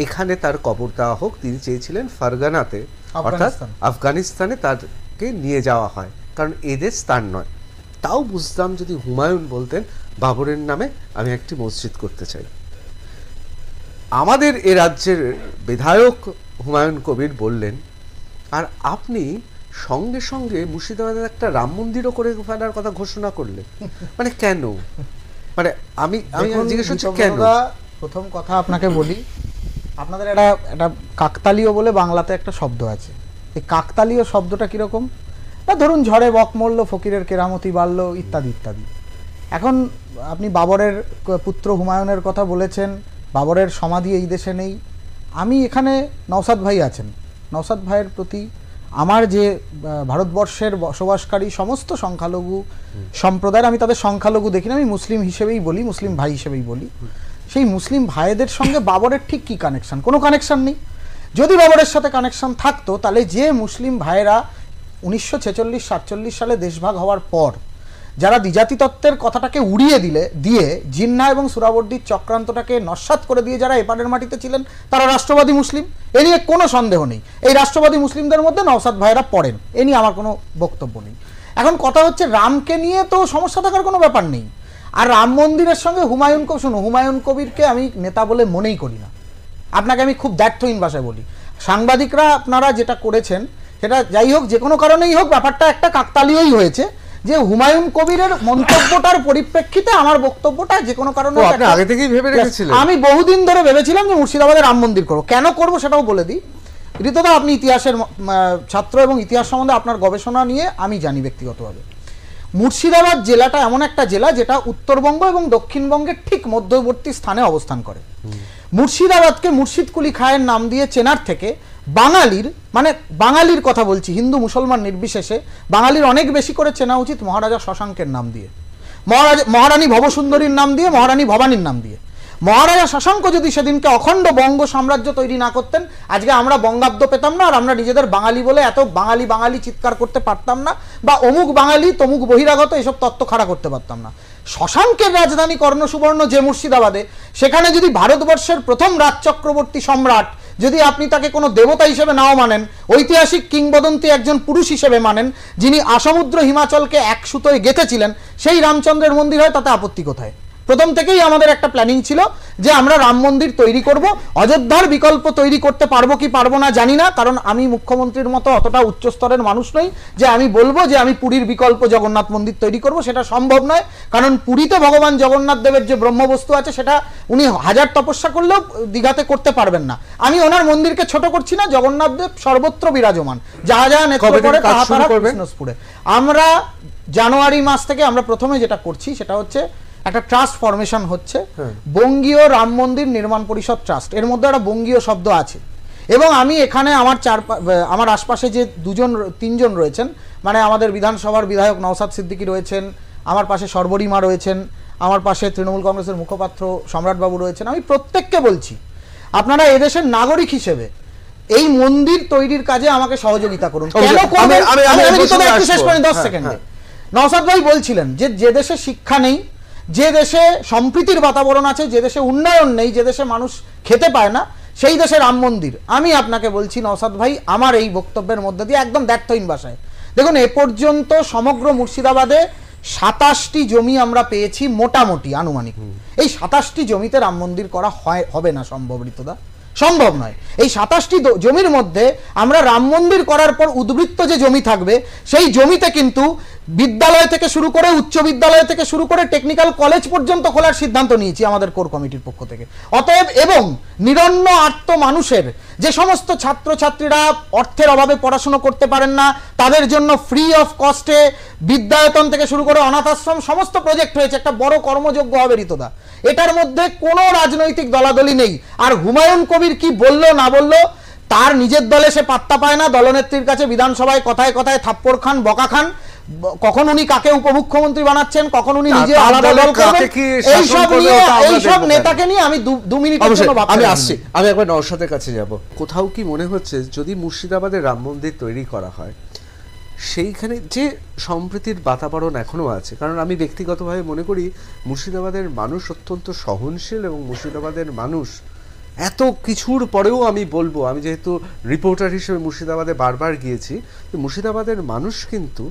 S1: এখানে তার কবর দেওয়া হোক, তিনি চেয়েছিলেন ফারগানাতে অর্থাৎ আফগানিস্তানে তাকে নিয়ে যাওয়া হয়, কারণ এদেশ তার নয়। তাও বুঝতাম যদি হুমায়ুন বলতেন বাবরের নামে আমি একটি মসজিদ করতে চাই। আমাদের এ রাজ্যের বিধায়ক হুমায়ুন কবির বললেন, আর আপনি সঙ্গে সঙ্গে মুর্শিদাবাদের একটা রাম মন্দিরও করে ফেলার কথা ঘোষণা করলেন, মানে কেন? মানে আমি জিজ্ঞেস করছি কেন?
S7: প্রথম কথা আপনাকে বলি, আপনাদের একটা কাকতালীয় বলে বাংলাতে একটা শব্দ আছে। এই কাকতালীয় শব্দটা কিরকম? না, ধরুন ঝড়ে বক মরল, ফকিরের কেরামতি বাড়ল, ইত্যাদি ইত্যাদি। এখন আপনি বাবরের পুত্র হুমায়ুনের কথা বলেছেন, বাবরের সমাধি এই দেশে নেই। আমি এখানে নওশাদ ভাই আছেন, নওশাদ ভাইয়ের প্রতি আমার যে ভারতবর্ষের বসবাসকারী সমস্ত সংখ্যালঘু সম্প্রদায়ের, আমি তাদের সংখ্যালঘু দেখি না, আমি মুসলিম হিসেবেই বলি, মুসলিম ভাই হিসেবেই বলি, সেই মুসলিম ভাইদের সঙ্গে বাবরের ঠিক কী কানেকশন? কোনো কানেকশন নেই। যদি বাবরের সাথে কানেকশন থাকতো তাহলে যে মুসলিম ভাইয়েরা 1946-47 সালে দেশভাগ হওয়ার পর যারা দ্বিজাতি তত্ত্বের কথাটাকে উড়িয়ে দিয়ে জিন্নাহ এবং সুরাবর্দির চক্রান্তটাকে নস্যাৎ করে দিয়ে যারা এপারের মাটিতে ছিলেন তারা রাষ্ট্রবাদী মুসলিম, এ নিয়ে কোনো সন্দেহ নেই। এই রাষ্ট্রবাদী মুসলিমদের মধ্যে নওশাদ ভাইয়েরা পড়েন, এ নিয়ে আমার কোনো বক্তব্য নেই। এখন কথা হচ্ছে রামকে নিয়ে তো সমস্যা থাকার কোনো ব্যাপার নেই। আর রাম মন্দিরের সঙ্গে হুমায়ুন কবিরকে আমি নেতা বলে মনেই করি না। আপনাকে আমি খুব দ্ব্যর্থহীন ভাষায় বলি, সাংবাদিকরা আপনারা যেটা করেছেন সেটা যাই হোক, যে কোনো কারণেই হোক, ব্যাপারটা একটা কাকতালীয়ই হয়েছে যে হুমায়ুন কবিরের মন্তব্যটার পরিপ্রেক্ষিতে আমার বক্তব্যটা যে কোনো কারণে
S1: আগে থেকেই ভেবে রেখেছিলেন।
S7: আমি বহুদিন ধরে ভেবেছিলাম যে মুর্শিদাবাদে রাম মন্দির করবো। কেন করবো সেটাও বলে দিই। ঋতুদা, আপনি ইতিহাসের ছাত্র এবং ইতিহাস সম্বন্ধে আপনার গবেষণা নিয়ে আমি জানি ব্যক্তিগতভাবে। মুর্শিদাবাদ জেলাটা এমন একটা জেলা যেটা উত্তরবঙ্গ এবং দক্ষিণবঙ্গের ঠিক মধ্যবর্তী স্থানে অবস্থান করে। মুর্শিদাবাদকে মুর্শিদ কুলি খায়ের নাম দিয়ে চেনার থেকে বাঙালির কথা বলছি, হিন্দু মুসলমান নির্বিশেষে বাঙালির অনেক বেশি করে চেনা উচিত মহারাজা শশাঙ্কের নাম দিয়ে, মহারানী ভবসুন্দরীর নাম দিয়ে, মহারানী ভবানীর নাম দিয়ে। মহারাজা শশাঙ্ক যদি সেদিনকে অখণ্ড বঙ্গ সাম্রাজ্য তৈরি না করতেন, আজকে আমরা বঙ্গাব্দ পেতাম না, আর আমরা নিজেদের বাঙালি বলে এত বাঙালি বাঙালি চিৎকার করতে পারতাম না, বা অমুক বাঙালি তমুক বহিরাগত এসব তত্ত্ব খাড়া করতে পারতাম না। শশাঙ্কের রাজধানী কর্ণসুবর্ণ যে মুর্শিদাবাদে, সেখানে যদি ভারতবর্ষের প্রথম রাজ চক্রবর্তী সম্রাট, যদি আপনি তাকে কোনো দেবতা হিসেবে নাও মানেন, ঐতিহাসিক কিংবদন্তি একজন পুরুষ হিসেবে মানেন, যিনি আসমুদ্র হিমাচলকে এক সুতোয় গেঁথেছিলেন, সেই রামচন্দ্রের মন্দির হয়, তাতে আপত্তি কোথায়? প্রথম থেকেই আমাদের একটা প্ল্যানিং ছিল যে আমরা রাম মন্দির তৈরি করব। অযোধ্যার বিকল্প তৈরি করতে পারবো কি পারবো না জানি না, কারণ আমি মুখ্যমন্ত্রীর মতো অতটা উচ্চ স্তরের মানুষ নই যে আমি বলবো যে আমি পুরীর বিকল্প জগন্নাথ মন্দির তৈরি করব, সেটা সম্ভব নয়। কারণ পুরীতে ভগবান জগন্নাথ দেবের যে ব্রহ্মবস্তু আছে সেটা উনি হাজার তপস্যা করলেও দীঘাতে করতে পারবেন না। আমি ওনার মন্দিরকে ছোট করছি না, জগন্নাথ দেব সর্বত্র বিরাজমান, যাহা যাহা নেত্র করে তাহা তারা কৃষ্ণস্পুরে। আমরা জানুয়ারি মাস থেকে আমরা প্রথমে যেটা করছি সেটা হচ্ছে একটা ট্রাস্ট ফরমেশন হচ্ছে, বঙ্গীয় রাম মন্দির নির্মাণ পরিষদ ট্রাস্ট। এর মধ্যে একটা বঙ্গীয় শব্দ আছে, এবং আমি এখানে আমার আশপাশে যে তিনজন রয়েছেন, মানে আমাদের বিধানসভার বিধায়ক নওশাদ সিদ্দিকী রয়েছেন, আমার পাশে সর্বরিমা রয়েছেন, আমার পাশে তৃণমূল কংগ্রেসের মুখপাত্র সম্রাটবাবু রয়েছেন, আমি প্রত্যেককে বলছি আপনারা এদেশের নাগরিক হিসেবে এই মন্দির তৈরির কাজে আমাকে সহযোগিতা করুন। কেন করবেন? 10 সেকেন্ডে নওশাদ ভাই বলছিলেন যে দেশে শিক্ষা নেই, যে দেশে সম্প্রীতির বাতাবরণ আছে, যে দেশে উন্নয়ন নেই, যে দেশে মানুষ খেতে পায় না, সেই দেশে রাম মন্দির, আমি আপনাকে বলছি নওশাদ ভাই, আমার এই বক্তব্যের মধ্যে দিয়ে একদম দ্ব্যর্থহীন ভাষায়, দেখুন এ পর্যন্ত সমগ্র মুর্শিদাবাদে 27টি জমি আমরা পেয়েছি মোটামুটি আনুমানিক। এই 27টি জমিতে রাম মন্দির করা হবে না সম্ভব, ঋতুদা সম্ভব নয়। এই 27টি জমির মধ্যে আমরা রাম মন্দির করার পর উদ্বৃত্ত যে জমি থাকবে সেই জমিতে কিন্তু বিদ্যালয় থেকে শুরু করে উচ্চ বিদ্যালয় থেকে শুরু করে টেকনিক্যাল কলেজ পর্যন্ত খোলার সিদ্ধান্ত নিয়েছি আমাদের কোর কমিটির পক্ষ থেকে। অতএব এবং নিরন্ন আর্ত মানুষের যে সমস্ত ছাত্রছাত্রীরা অর্থের অভাবে পড়াশোনা করতে পারেন না, তাদের জন্য ফ্রি অফ কস্টে বিদ্যায়তন থেকে শুরু করে অনাথ আশ্রম সমস্ত প্রজেক্ট হয়েছে, একটা বড় কর্মযোগ্য হবে ঋতুদা। এটার মধ্যে কোনো রাজনৈতিক দলাদলি নেই। আর হুমায়ুন কবির কি বললো না বললো, তার নিজের দলে সে পাত্তা পায় না, দলনেত্রীর কাছে বিধানসভায় কথায় কথায় থাপ্পড় খান, বকা খান, কখন উনি কাকে উপমুখ্যমন্ত্রী বানাচ্ছেন, কখন উনি নিজে আলাদা দল করবেন, এইসব নেতাকে নিয়ে আমি 2 মিনিটের জন্য
S1: আমি আসছি। আমি একবার নওশাদের কাছে যাব। কোথাও কি মনে হচ্ছে যদি মুর্শিদাবাদে রাম মন্দির তৈরি করা হয়, সেইখানে যে সম্প্রীতির বাতাবরণ এখনো আছে, কারণ আমি ব্যক্তিগতভাবে মনে করি মুর্শিদাবাদের মানুষ অত্যন্ত সহনশীল, এবং মুর্শিদাবাদের মানুষ এত কিছুর পরেও আমি বলবো, আমি যেহেতু রিপোর্টার হিসেবে মুর্শিদাবাদে বারবার গিয়েছি, মুর্শিদাবাদের মানুষ কিন্তু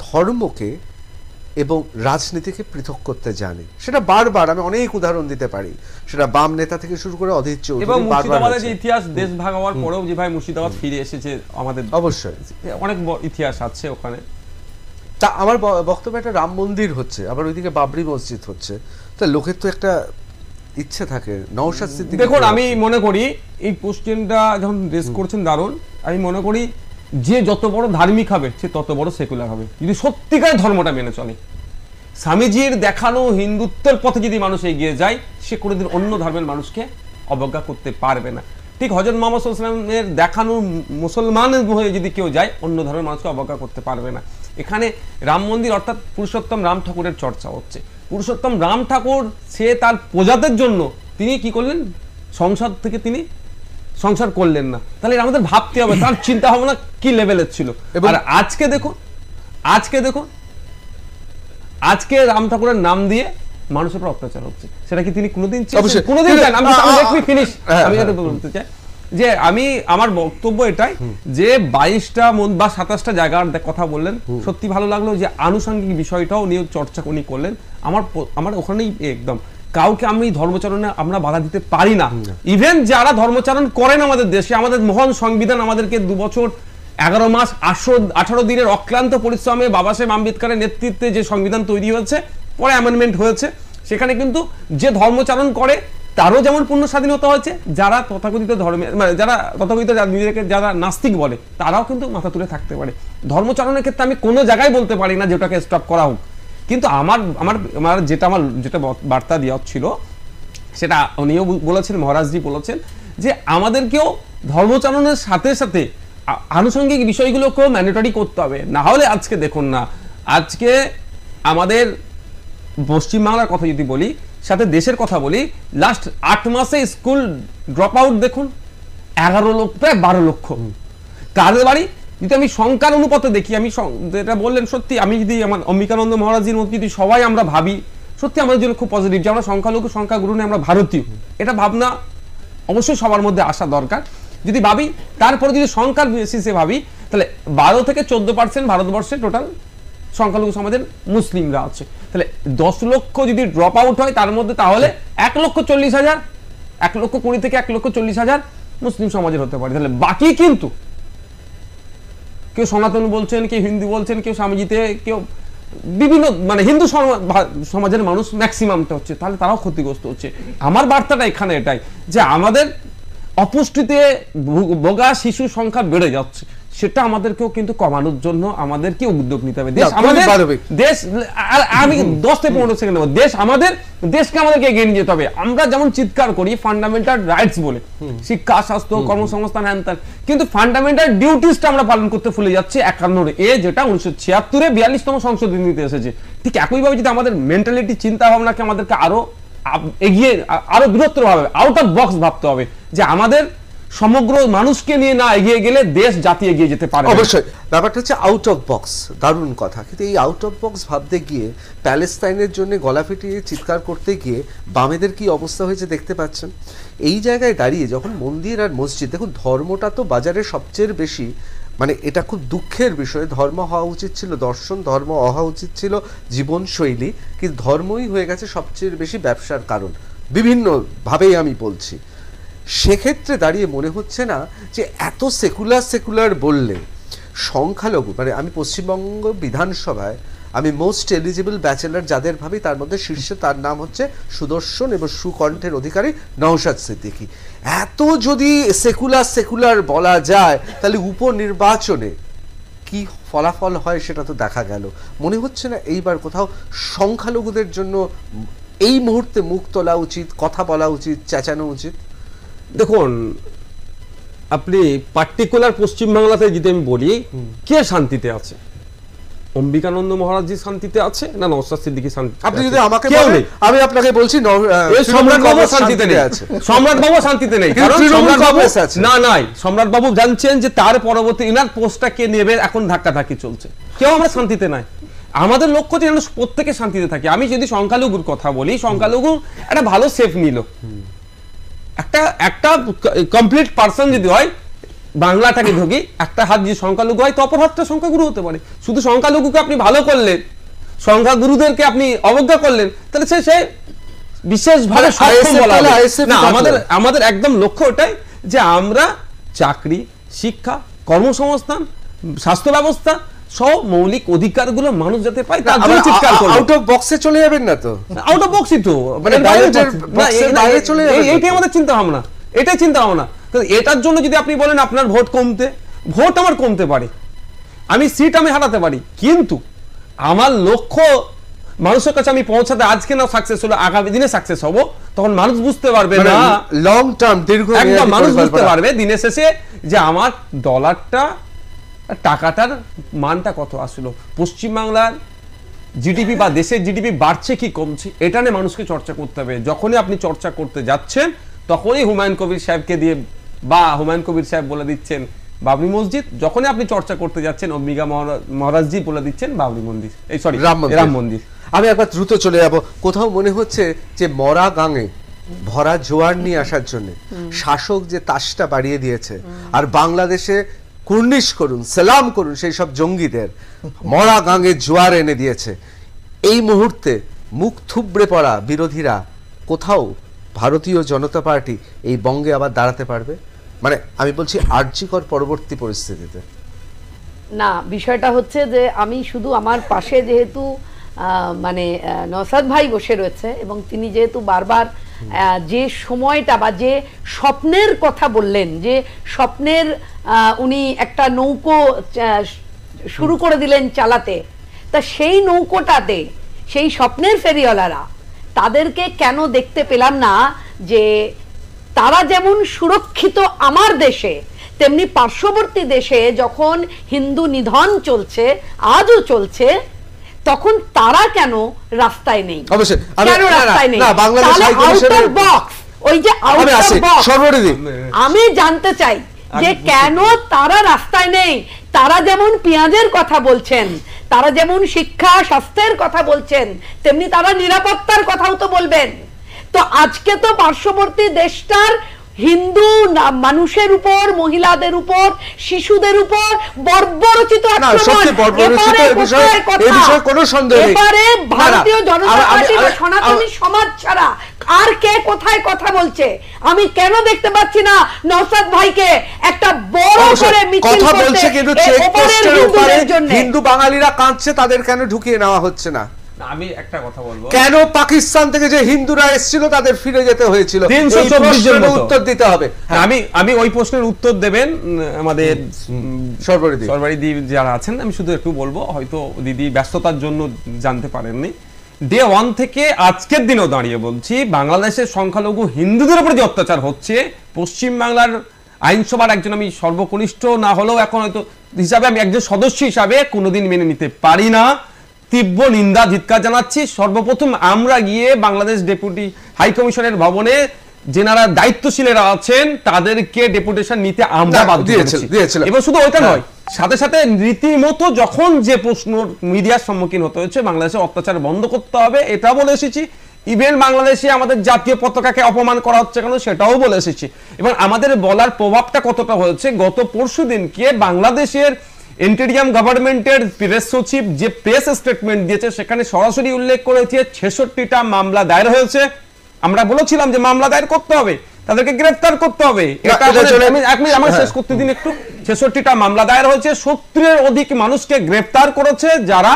S1: ধর্মকে এবং রাজনীতিকে পৃথক করতে জানে। সেটা বারবার আমি অনেক উদাহরণ দিতে পারি, সেটা বাম নেতা থেকে শুরু করে অধীর চৌধুরী,
S4: এবং মুর্শিদাবাদের যে ইতিহাস, দেশ ভাগ হওয়ার পরেও যে ভাই মুর্শিদাবাদ ফিরে এসেছে, আমাদের
S1: অবশ্যই
S4: অনেক ইতিহাস আছে ওখানে।
S1: তা আমার বক্তব্য, একটা রাম মন্দির হচ্ছে, আবার ওইদিকে বাবরি মসজিদ হচ্ছে, তা লোকের তো একটা ইচ্ছে থাকে। নওশাদ সিদ্দিকী,
S4: দেখুন আমি মনে করি এই কোশ্চেনটা যখন রেজ করছেন দারুণ, আমি মনে করি যে যত বড় ধার্মিক হবে সে তত বড় সেকুলার হবে, যদি সত্যিকার ধর্মটা মেনে চলে। স্বামীজির দেখানো হিন্দুত্বের পথে যদি মানুষ এগিয়ে যায়, সে কোনোদিন অন্য ধর্মের মানুষকে অবজ্ঞা করতে পারবে না। ঠিক হযরত মুহাম্মদ সাল্লাল্লাহু আলাইহি ওয়াসাল্লামের দেখানো মুসলমান হয়ে যদি কেউ যায়, অন্য ধর্মের মানুষকে অবজ্ঞা করতে পারবে না। এখানে রাম মন্দির অর্থাৎ পুরুষোত্তম রাম ঠাকুরের চর্চা হচ্ছে। পুরুষোত্তম রাম ঠাকুর সে তার প্রজাদের জন্য তিনি কি করলেন, সংসার থেকে তিনি সংসার করলেন না। তাহলে আমাদের ভাবতে হবে তার চিন্তা ভাবনা কি লেভেলের ছিল। আর আজকে দেখুন আজকে রাম ঠাকুরের নাম দিয়ে মানুষের উপর অত্যাচার হচ্ছে, সেটা কি তিনি কোনোদিন চান? আমি এটা বলতে চাই যে আমার বক্তব্য এটাই যে 22টা বা 27টা জায়গার কথা বললেন, সত্যি ভালো লাগলো যে আনুষঙ্গিক বিষয়টাও নিয়ে চর্চা উনি করলেন। আমার ওখানেই একদম কাউকে আমি ধর্মচারণে আমরা বাধা দিতে পারি না। ইভেন যারা ধর্মচারণ করেন আমাদের দেশে, আমাদের মহান সংবিধান আমাদেরকে 2 বছর 11 মাস 18 দিনের অক্লান্ত পরিশ্রমে বাবা সাহেব আম্বেদকরের নেতৃত্বে যে সংবিধান তৈরি হয়েছে, পরে অ্যামেন্ডমেন্ট হয়েছে, সেখানে কিন্তু যে ধর্মচারণ করে তারও যেমন পূর্ণ স্বাধীনতা হয়েছে, যারা তথাকথিত ধর্মে যারা তথাকথিত নিজেদেরকে যারা নাস্তিক বলে তারাও কিন্তু মাথা তুলে থাকতে পারে। ধর্মচারণের ক্ষেত্রে আমি কোনো জায়গায় বলতে পারি না যে ওটাকে স্টপ করা হোক, কিন্তু আমার যেটা বার্তা দেওয়া ছিল সেটা উনিও বলেছেন, মহারাজজি বলেছেন যে আমাদেরকেও ধর্মচারণের সাথে সাথে আনুষঙ্গিক বিষয়গুলোকেও ম্যান্ডেটরি করতে হবে। না হলে আজকে দেখুন না, আজকে আমাদের পশ্চিমবাংলার কথা যদি বলি, সাথে দেশের কথা বলি, লাস্ট 8 মাসে স্কুল ড্রপ আউট দেখুন 11 লক্ষ, প্রায় 12 লক্ষ। কাদের বাড়ি? যদি আমি সংখ্যার অনুপাতে দেখি, আমি যেটা বললেন সত্যি, আমি যদি আমার অম্বিকানন্দ মহারাজজির মতো যদি সবাই আমরা ভাবি, সত্যি আমাদের জন্য খুব পজিটিভ যে আমরা সংখ্যালঘু সংখ্যাগুরু নিয়ে আমরা ভারতীয়, এটা ভাবনা অবশ্যই সবার মধ্যে আসা দরকার। যদি ভাবি তারপরে যদি সংখ্যার বেসিসে ভাবি, তাহলে 12 থেকে 14% ভারতবর্ষে টোটাল সংখ্যালঘু সমাজের মুসলিমরা আছে। তাহলে 10 লক্ষ যদি ড্রপ আউট হয় তার মধ্যে, তাহলে 1,40,000, 1,20,000 থেকে 1,40,000 মুসলিম সমাজের হতে পারে। তাহলে বাকি কিন্তু কেউ সনাতন বলছেন, কেউ হিন্দু বলছেন, কেউ স্বামীজিতে, কেউ বিভিন্ন হিন্দু সমাজের মানুষ ম্যাক্সিমামটা হচ্ছে, তাহলে তারাও ক্ষতিগ্রস্ত হচ্ছে। আমার বার্তাটা এখানে এটাই যে আমাদের অপুষ্টিতে ভোগা শিশু সংখ্যা বেড়ে যাচ্ছে, সেটা আমাদেরকেও কিন্তু কমানোর জন্য আমাদেরকে উদ্যোগ নিতে হবে। দেশ আমাদের, দেশ আমি 10 থেকে 15 সেকেন্ড নেব, দেশকে আমাদেরকে এগিয়ে নিয়ে যেতে হবে। আমরা যেমন চিৎকার করি ফান্ডামেন্টাল রাইটস বলে, শিক্ষা, স্বাস্থ্য, কর্মসংস্থান, হ্যান ত্যান, কিন্তু ফান্ডামেন্টাল ডিউটিসটা আমরা পালন করতে ভুলে যাচ্ছি 51 যেটা 1976 42তম সংশোধনীতে এসেছে। ঠিক একইভাবে যদি আমাদের মেন্টালিটি, চিন্তা ভাবনাকে আমাদেরকে আরো এগিয়ে, আরো বৃহত্তর ভাবে আউট অফ বক্স ভাবতে হবে, যে আমাদের সমগ্র মানুষকে নিয়ে না এগিয়ে গেলে দেশ জাতি এগিয়ে যেতে পারে না।
S1: অবশ্যই ব্যাপারটা হচ্ছে আউট অফ বক্স, দারুণ কথা। কিন্তু এই আউট অফ বক্স ভাবতে গিয়ে প্যালেস্তাইনের জন্য গলা ফিটিয়ে চিৎকার করতে গিয়ে বামেদের কি অবস্থা হয়েছে দেখতে পাচ্ছেন। এই জায়গায় দাঁড়িয়ে যখন মন্দির আর মসজিদ, দেখুন ধর্মটা তো বাজারে সবচেয়ে বেশি, মানে এটা খুব দুঃখের বিষয়। ধর্ম হওয়া উচিত ছিল দর্শন, ধর্ম হওয়া উচিত ছিল জীবনশৈলী, কিন্তু ধর্মই হয়ে গেছে সবচেয়ে বেশি ব্যবসার কারণ, বিভিন্নভাবেই আমি বলছি। সেক্ষেত্রে দাঁড়িয়ে মনে হচ্ছে না যে এত সেকুলার বললে সংখ্যালঘু, মানে আমি পশ্চিমবঙ্গ বিধানসভায় আমি মোস্ট এলিজিবল ব্যাচেলার যাদের ভাবি তার মধ্যে শীর্ষে তার নাম হচ্ছে সুদর্শন এবং সুকণ্ঠের অধিকারী নওশাদ সিদ্দিকী। এত যদি সেকুলার বলা যায় তাহলে উপনির্বাচনে কি ফলাফল হয় সেটা তো দেখা গেল। মনে হচ্ছে না এইবার কোথাও সংখ্যালঘুদের জন্য এই মুহূর্তে মুখ তোলা উচিত, কথা বলা উচিত, চেঁচানো উচিত?
S4: দেখুন, আপনি পার্টিকুলার পশ্চিমবাংলাতে যদি আমি বলি, কে শান্তিতে আছে? অম্বিকানন্দ মহারাজজি শান্তিতে আছে না নওশাদ সিদ্দিকী শান্তিতে?
S1: আপনি যদি আমাকে
S4: কেউ
S1: বলেন,
S4: নেই।
S1: আমি আপনাকে বলছি
S4: সম্রাট বাবু শান্তিতে নেই, সম্রাট বাবু শান্তিতে নেই। কারণ সম্রাট বাবু না নাই, সম্রাট বাবু জানছেন যে তার পরবর্তী ইনার পোস্টটা কে নেবে, এখন ধাক্কাধাক্কি চলছে। কেউ আমরা শান্তিতে নাই। আমাদের লক্ষ্য যেন প্রত্যেকে শান্তিতে থাকে। আমি যদি সংখ্যালঘুর কথা বলি, সংখ্যালঘু একটা ভালো সেফ নিল, একটা কমপ্লিট পার্সন যদি হয়, বাংলাটাকে ঢুকি একটা হাত যদি সংখ্যালঘু হয় তো অপর হাতটা সংখ্যাগুরু হতে পারে। শুধু সংখ্যালঘুকে আপনি ভালো করলেন, সংখ্যাগুরুদেরকে আপনি অবজ্ঞা করলেন, তাহলে সে বিশেষভাবে সক্ষম বলা হবে না। আমাদের একদম লক্ষ্য ওটাই যে আমরা চাকরি, শিক্ষা, কর্মসংস্থান, স্বাস্থ্য ব্যবস্থা সব মৌলিক অধিকারগুলো মানুষ যাতে পায় তার জন্য চিৎকার করব।
S1: আউট অফ বক্সে চলে যাবেন না তো?
S4: আউট অফ বক্সই তো, মানে বাইরে চলে যাবে। এইটাই আমাদের চিন্তা ভাবনা, এটাই চিন্তা ভাবনা। এটার জন্য যদি আপনি বলেন আপনার ভোট আমার কমতে পারে, আমি সিট আমি হারাতে পারি, কিন্তু আমার লক্ষ্য মানুষের কাছে আমি পৌঁছাতে আজকে না সাকসেস হলো, আগামী দিনে সাকসেস হব, তখন মানুষ বুঝতে পারবে না,
S1: লং টার্ম দীর্ঘ
S4: একদম মানুষ বুঝতে পারবে দিনের শেষে যে আমার ডলারটা, টাকাটার মানটা কত আসলো, পশ্চিমবাংলার জিডিপি বা দেশের জিডিপি বাড়ছে কি কমছে, এটা নিয়ে মানুষকে চর্চা করতে হবে। যখনই আপনি চর্চা করতে যাচ্ছেন তখনই হুমায়ুন কবির সাহেবকে দিয়ে বা হুমায়ুন কবির সাহেব বলে দিচ্ছেন বাবরি মসজিদ, যখনই আপনি চর্চা করতে যাচ্ছেন অম্বিকা মহারাজজি বলে দিচ্ছেন বাবরি মন্দির, এই সরি রাম মন্দির।
S1: আমি একবার দ্রুত চলে যাব। কোথাও মনে হচ্ছে যে মরা গাঙে ভরা জোয়ার নিয়ে আসার জন্য শাসক যে তাসটা বাড়িয়ে দিয়েছে, আর বাংলাদেশে কুর্নিশ করুন, সালাম করুন সেই সব জঙ্গিদের, মরা গাঙে জোয়ার এনে দিয়েছে। এই মুহূর্তে মুখ থুবড়ে পড়া বিরোধীরা কোথাও ভারতীয় জনতা পার্টি এই বঙ্গে আবার দাঁড়াতে পারবে? মানে আমি বলছি আর্যিকর পরবর্তী পরিস্থিতিতে।
S5: না, বিষয়টা হচ্ছে যে আমি শুধু আমার পাশে যেহেতু মানে নওশাদ ভাই বসে রয়েছে এবং তিনি যেহেতু বারবার যে সময়টা বা যে স্বপ্নের কথা বললেন, যে স্বপ্নের উনি একটা নৌকো শুরু করে দিলেন চালাতে, তা সেই নৌকোটাতে সেই স্বপ্নের ফেরিওয়ালারা তাদেরকে কেন দেখতে পেলাম না যে তারা যেমন সুরক্ষিত আমার দেশে, তেমনি পার্শ্ববর্তী দেশে যখন হিন্দু নিধন চলছে, আজও চলছে, তখন তারা কেন রাস্তায় নেই? কেন রাস্তায় নেই? ওই যে আউট অফ বক্স আমি জানতে চাই যে কেন তারা রাস্তায় নেই। তারা যেমন পেঁয়াজের কথা বলছেন, তারা যেমন শিক্ষা স্বাস্থ্যের কথা বলছেন, তেমনি তারা নিরাপত্তার কথাও তো বলবেন। তো আজকে তো পার্শ্ববর্তী দেশটার হিন্দু মানুষের উপর, মহিলাদের উপর, শিশুদের উপর বর্বরচিত আক্রমণ, এবারে ভারতীয় জনতা পার্টি বা সনাতনী সমাজ ছাড়া আর কে কোথায় কথা বলছে? আমি কেন দেখতে পাচ্ছি না নওশাদ ভাইকে একটা বড় করে মিছিল
S1: কথা বলছে, কিন্তু চেকপোস্টের উপরে হিন্দু বাঙালিরা কাঁদছে, তাদের কেন ঢুকিয়ে নেওয়া হচ্ছে না?
S4: আমি একটা কথা বলবো,
S1: কেন পাকিস্তান থেকে যে হিন্দুরা এসেছিল তাদের ফিরে যেতে হয়েছিল?
S4: 324 জন
S1: উত্তর দিতে হবে।
S4: আমি ওই প্রশ্নের উত্তর দেবেন আমাদের
S1: সরবরি
S4: দিদি যারা আছেন। আমি শুধু একটু বলবো, হয়তো দিদি ব্যস্ততার জন্য জানতে পারেননি, ডে 1 থেকে আজকের দিনেও দাঁড়িয়ে বলছি, বাংলাদেশের সংখ্যালঘু হিন্দুদের উপর যে অত্যাচার হচ্ছে, পশ্চিমবাংলার আইনসভার একজন আমি সর্বকনিষ্ঠ না হলেও এখন হয়তো হিসাবে আমি একজন সদস্য হিসাবে কোনোদিন মেনে নিতে পারি না। তীব্র নিন্দা ধিক্কার জানাচ্ছি। সর্বপ্রথম আমরা গিয়ে বাংলাদেশ ডেপুটি হাই কমিশনের ভবনে যেনারা দায়িত্বশীলেরা আছেন তাদেরকে ডেপুটেশন নিতে আমরা
S1: না,
S4: বাধ্য
S1: দিয়েছিলাম।
S4: করেছি। এবার শুধু ওইটা নয়, সাথে সাথে রীতিমতো যখন যে প্রশ্ন মিডিয়ার সম্মুখীন হতে হচ্ছে বাংলাদেশের অত্যাচার বন্ধ করতে হবে এটা বলে এসেছি। ইভেন বাংলাদেশে আমাদের জাতীয় পতাকাকে অপমান করা হচ্ছে কেন সেটাও বলে এসেছি। এবং আমাদের বলার প্রভাবটা কতটা হয়েছে, গত পরশুদিনকে বাংলাদেশের ইন্টেরিয়াম গভর্নমেন্টের প্রেস সচিব যে প্রেস স্টেটমেন্ট দিয়েছে সেখানে সরাসরি উল্লেখ করেছে 66টা মামলা দায়ের হয়েছে। আমরা বলেছিলাম যে মামলা দায়ের করতে হবে, তাদেরকে গ্রেফতার করতে হবে। এটা আমার শেষ করতে দিন একটু। 66টা মামলা দায়ের হয়েছে, 70-এর অধিক মানুষকে গ্রেফতার করেছে যারা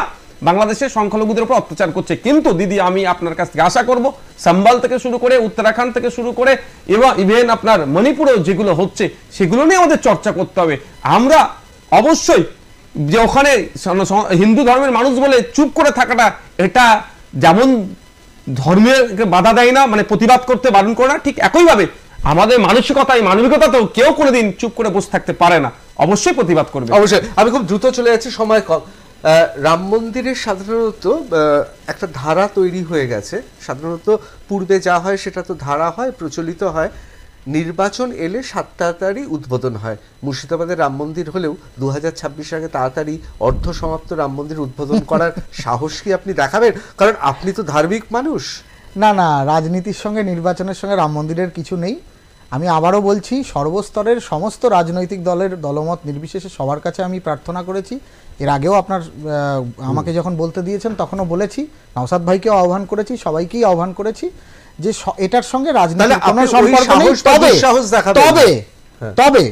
S4: বাংলাদেশের সংখ্যালঘুদের উপর অত্যাচার করছে। কিন্তু দিদি আমি আপনার কাছ থেকে আশা করব সাম্বাল থেকে শুরু করে উত্তরাখণ্ড থেকে শুরু করে এবং ইভেন আপনার মণিপুরেও যেগুলো হচ্ছে সেগুলো নিয়ে আমাদের চর্চা করতে হবে। আমরা অবশ্যই যে ওখানে হিন্দু ধর্মের মানুষ বলে চুপ করে থাকাটা এটা যেমন ধর্মের বাধা দেয় না, মানে প্রতিবাদ করতে বারণ করে না, ঠিক একইভাবে আমাদের মানসিকতা এই মানবিকতাতেও কেউ কোনোদিন চুপ করে বসে থাকতে পারে না, অবশ্যই প্রতিবাদ করবে।
S1: অবশ্যই। আমি খুব দ্রুত চলে যাচ্ছি, সময় কম। রাম মন্দিরের সাধারণত একটা ধারা তৈরি হয়ে গেছে, সাধারণত পূর্বে যা হয় সেটা তো ধারা হয়, প্রচলিত হয়, নির্বাচন এলে 7 তাড়াতাড়ি উদ্বোধন হয়। মুর্শিদাবাদের রাম মন্দির হলেও 2026 আগে তাড়াতাড়ি অর্ধ সমাপ্ত রাম মন্দির উদ্বোধন করার সাহস কি আপনি দেখাবেন? কারণ আপনি তো ধার্মিক মানুষ।
S7: না না, রাজনীতির সঙ্গে নির্বাচনের সঙ্গে রাম মন্দিরের কিছু নেই। আমি আবারও বলছি, সর্বস্তরের সমস্ত রাজনৈতিক দলের দলমত নির্বিশেষে সবার কাছে আমি প্রার্থনা করেছি। এর আগেও আপনার আমাকে যখন বলতে দিয়েছেন তখনও বলেছি, নওশাদ ভাইকেও আহ্বান করেছি, সবাইকেই আহ্বান করেছি যে এটার সঙ্গে রাজনীতির কোনো সম্পর্ক নেই। তবে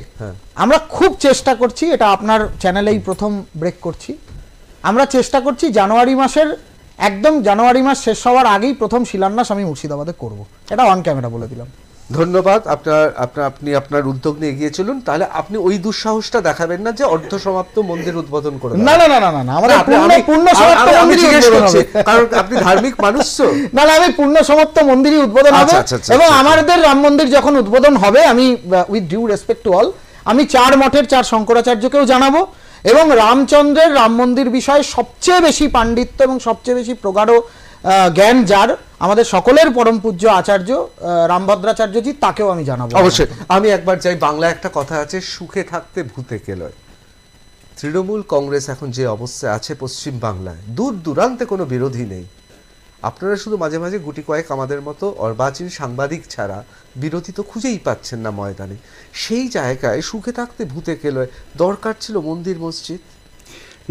S7: আমরা খুব চেষ্টা করছি, এটা আপনার চ্যানেলেই প্রথম ব্রেক করছি, আমরা চেষ্টা করছি জানুয়ারি মাসের একদম জানুয়ারি মাস শেষ হওয়ার আগেই প্রথম শিলান্যাস আমি মুর্শিদাবাদে করব। এটা অন ক্যামেরা বলে দিলাম।
S1: ধন্যবাদ। আপনি আপনার উদ্যোগ নিয়ে এগিয়ে চলুন। তাহলে আপনি ওই দুঃসাহসটা দেখাবেন না যে অর্ধ সমাপ্ত মন্দির উদ্বোধন করে
S7: না না না না না, আমাদের পূর্ণ সমাপ্ত মন্দিরই উদ্বোধন হবে,
S1: কারণ আপনি ধার্মিক মানুষ তো।
S7: না না, আমি পূর্ণ সমাপ্ত মন্দিরই উদ্বোধন হবে। এবং আমাদের রাম মন্দির যখন উদ্বোধন হবে, আমি with due respect to all, আমি 4 মঠের 4 শঙ্করাচার্যকেও জানাবো এবং রামচন্দ্রের রাম মন্দির বিষয়ে সবচেয়ে বেশি পাণ্ডিত্য এবং সবচেয়ে বেশি প্রগাঢ় জ্ঞান যার, আমাদের সকলের পরম পূজ্য আচার্য রামভদ্রাচার্যজি, তাকেও আমি জানাবো।
S1: অবশ্যই। আমি একবার যাই, বাংলা একটা কথা আছে, সুখে থাকতে ভূতে কেলয়। তৃণমূল কংগ্রেস এখন যে অবস্থায় আছে পশ্চিম বাংলায়, দূর দূরান্তে কোনো বিরোধী নেই। আপনারা শুধু মাঝে মাঝে গুটি কয়েক আমাদের মতো অর্বাচীন সাংবাদিক ছাড়া বিরোধী তো খুঁজেই পাচ্ছেন না ময়দানে। সেই জায়গায় সুখে থাকতে ভূতে কেলয়, দরকার ছিল মন্দির মসজিদ?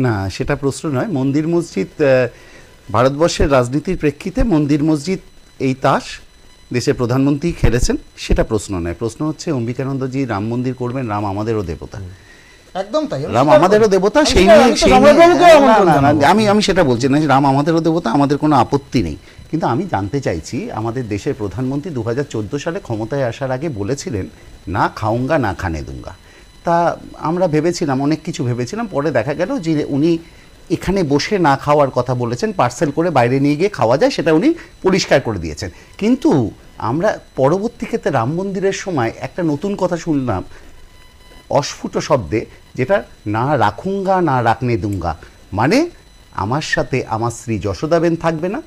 S6: না, সেটা প্রশ্ন নয়। মন্দির মসজিদ ভারতবর্ষের রাজনীতির প্রেক্ষিতে মন্দির মসজিদ এই তাস দেশের প্রধানমন্ত্রী খেলেছেন, সেটা প্রশ্ন নয়। প্রশ্ন হচ্ছে অম্বিকানন্দজি রাম মন্দির করবেন, রাম আমাদেরও দেবতা।
S7: একদম তাই,
S6: রাম আমাদেরও দেবতা, সেই আমি সেটা বলছি না, রাম আমাদেরও দেবতা, আমাদের কোনো আপত্তি নেই। কিন্তু আমি জানতে চাইছি, আমাদের দেশের প্রধানমন্ত্রী 2014 সালে ক্ষমতায় আসার আগে বলেছিলেন না খাউঙ্গা না খানে দুঙ্গা। তা আমরা ভেবেছিলাম, অনেক কিছু ভেবেছিলাম, পরে দেখা গেল যে উনি এখানে বসে না খাওয়ার কথা বলেছেন, পার্সেল করে বাইরে নিয়ে গিয়ে খাওয়া যায়, সেটা উনি পরিষ্কার করে দিয়েছেন। কিন্তু আমরা পরবর্তী ক্ষেত্রে রাম মন্দিরের সময় একটা নতুন কথা শুনলাম অস্ফুট শব্দে, যেটা না রাখুঙ্গা না রাখনে দুঙ্গা, মানে আমার সাথে আমার স্ত্রী যশোদাবেন থাকবে না,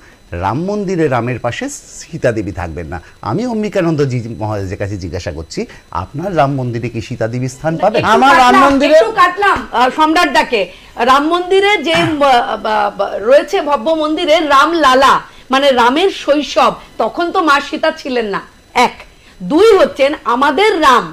S6: রাম মন্দিরে রামের পাশে সীতা দেবী থাকবেন না। আমি অম্বিকানন্দজি মহারাজের কাছে জিজ্ঞাসা করছি, আপনার রাম মন্দিরে কি সীতা দেবীর স্থান পাবেন?
S5: আমার রাম মন্দিরে কাটলাম সম্রাট ডাকে, রাম মন্দিরে যে রয়েছে ভব্য মন্দিরে রাম লালা, মানে রামের শৈশব, তখন তো মা সীতা ছিলেন না। 1 2 হচ্ছেন আমাদের রাম,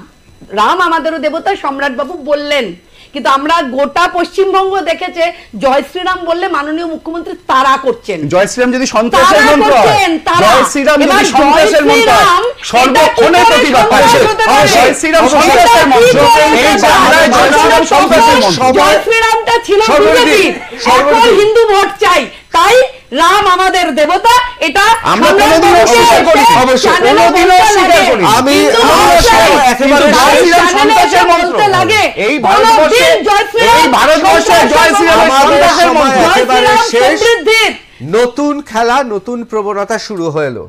S5: রাম আমাদেরও দেবতা, সম্রাট বাবু বললেন। কিন্তু আমরা গোটা পশ্চিমবঙ্গ দেখেছে জয় শ্রীরাম বললে মাননীয় মুখ্যমন্ত্রী তারা করছেন।
S6: জয় শ্রীরাম যদি সন্ত্রাসের মন্ত্র হয়, জয় শ্রীরাম যদি সন্ত্রাসের মন্ত্র হয়, সর্বক্ষণে প্রতিবাদ করে। জয় শ্রীরাম সন্ত্রাসের মন্ত্র, এই বাংলায় জয় শ্রীরাম সন্ত্রাসের মন্ত্র।
S5: জয় শ্রীরামটা ছিল বিজেপির, এখন হিন্দু ভোট চাই, তাই রাম আমাদের দেবতা, এটা
S6: আমরা কোনোদিন অস্বীকার করি, অবশ্যই কোনোদিনও অস্বীকার করি। আমি একেবারে সন্ত্রাসের মন্ত্র লাগে এই ভারতবর্ষে, এই ভারতবর্ষে জয় শ্রীরামের সন্ত্রাসের মন্ত্র।
S1: একেবারে শেষ, নতুন খেলা, নতুন প্রবণতা শুরু হলো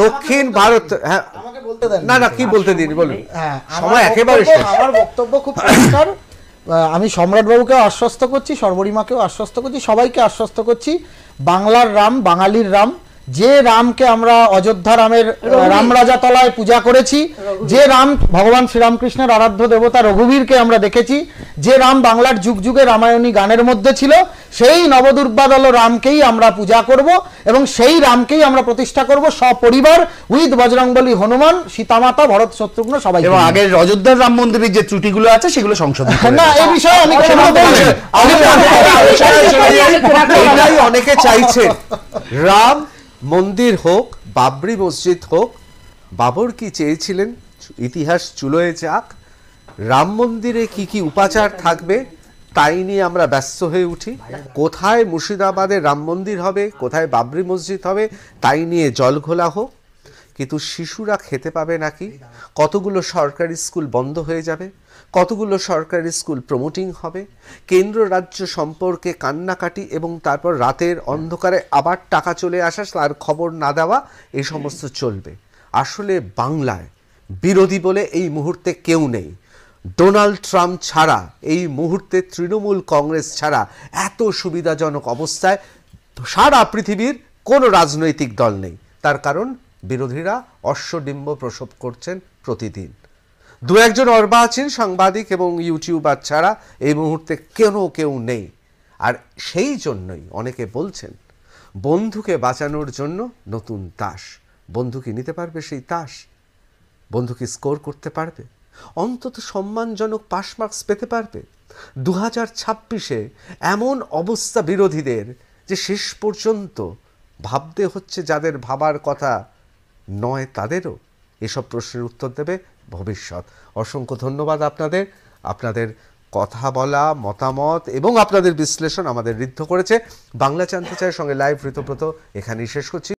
S1: দক্ষিণ ভারত। হ্যাঁ,
S7: আমাকে বলতে দেন।
S1: না না, কি বলতে দিন, বলুন।
S7: হ্যাঁ,
S1: সময় একেবারে শেষ।
S7: আমার বক্তব্য খুব পরিষ্কার। আমি সম্রাট বাবুকেও আশ্বস্ত করছি, সর্বরিমাকেও আশ্বস্ত করছি, সবাইকে আশ্বস্ত করছি, বাংলার রাম, বাঙালির রাম যে রামকে আমরা অযোধ্যা রামের রামরাজাতলায় পূজা করেছি, যে রাম ভগবান শ্রীরামকৃষ্ণের আরাধ্য দেবতা রঘুবীরকে আমরা দেখেছি, যে রাম বাংলার যুগ যুগে রামায়ণী গানের মধ্যে ছিল, সেই নবদুর্বাদল রামকেই আমরা পূজা করব এবং সেই রামকেই আমরা প্রতিষ্ঠা করব সপরিবার উইথ বজরংবলী, হনুমান, সীতামাতা, ভরত, শত্রুঘ্ন সবাই।
S6: এবং আগের অযোধ্যার রাম মন্দিরের যে ত্রুটিগুলো আছে সেগুলো সংশোধন করে
S7: না, এই বিষয়ে অনেক
S1: এটাই অনেকে চাইছেন, রাম মন্দির হোক, বাবরি মসজিদ হোক। বাবর কি চেয়েছিলেন? ইতিহাস চুলোয় যাক, রাম মন্দিরে কি কি উপাচার থাকবে তাই নিয়ে আমরা ব্যস্ত হয়ে উঠি। কোথায় মুর্শিদাবাদে রাম মন্দির হবে, কোথায় বাবরি মসজিদ হবে তাই নিয়ে জলঘোলা হোক। কিন্তু শিশুরা খেতে পাবে নাকি? কতগুলো সরকারি স্কুল বন্ধ হয়ে যাবে, কতগুলো সরকারি স্কুল প্রমোটিং হবে, কেন্দ্র রাজ্য সম্পর্কে কান্নাকাটি এবং তারপর রাতের অন্ধকারে আবার টাকা চলে আসা, তার খবর না দেওয়া, এই সমস্ত চলবে। আসলে বাংলায় বিরোধী বলে এই মুহূর্তে কেউ নেই। ডোনাল্ড ট্রাম্প ছাড়া এই মুহূর্তে তৃণমূল কংগ্রেস ছাড়া এত সুবিধাজনক অবস্থায় সারা পৃথিবীর কোনো রাজনৈতিক দল নেই। তার কারণ বিরোধীরা অশ্বডিম্ব প্রসব করছেন প্রতিদিন। দু একজন অর্বাচীন সাংবাদিক এবং ইউটিউবার ছাড়া এই মুহূর্তে কেউ নেই। আর সেই জন্যই অনেকে বলছেন বন্ধুকে বাঁচানোর জন্য নতুন তাস। বন্ধু কি নিতে পারবে সেই তাস? বন্ধু কি স্কোর করতে পারবে? অন্তত সম্মানজনক পাস মার্কস পেতে পারবে? 2026-এ এমন অবস্থা বিরোধীদের যে শেষ পর্যন্ত ভাবতে হচ্ছে যাদের ভাবার কথা নয় তাদেরও। এসব প্রশ্নের উত্তর দেবে ভবিষ্যৎ। অসংখ্য ধন্যবাদ আপনাদের। আপনাদের কথা বলা, মতামত এবং আপনাদের বিশ্লেষণ আমাদের ঋদ্ধ করেছে। বাংলা জানতে চাই সঙ্গে লাইভ ঋতব্রত এখানেই শেষ করছি।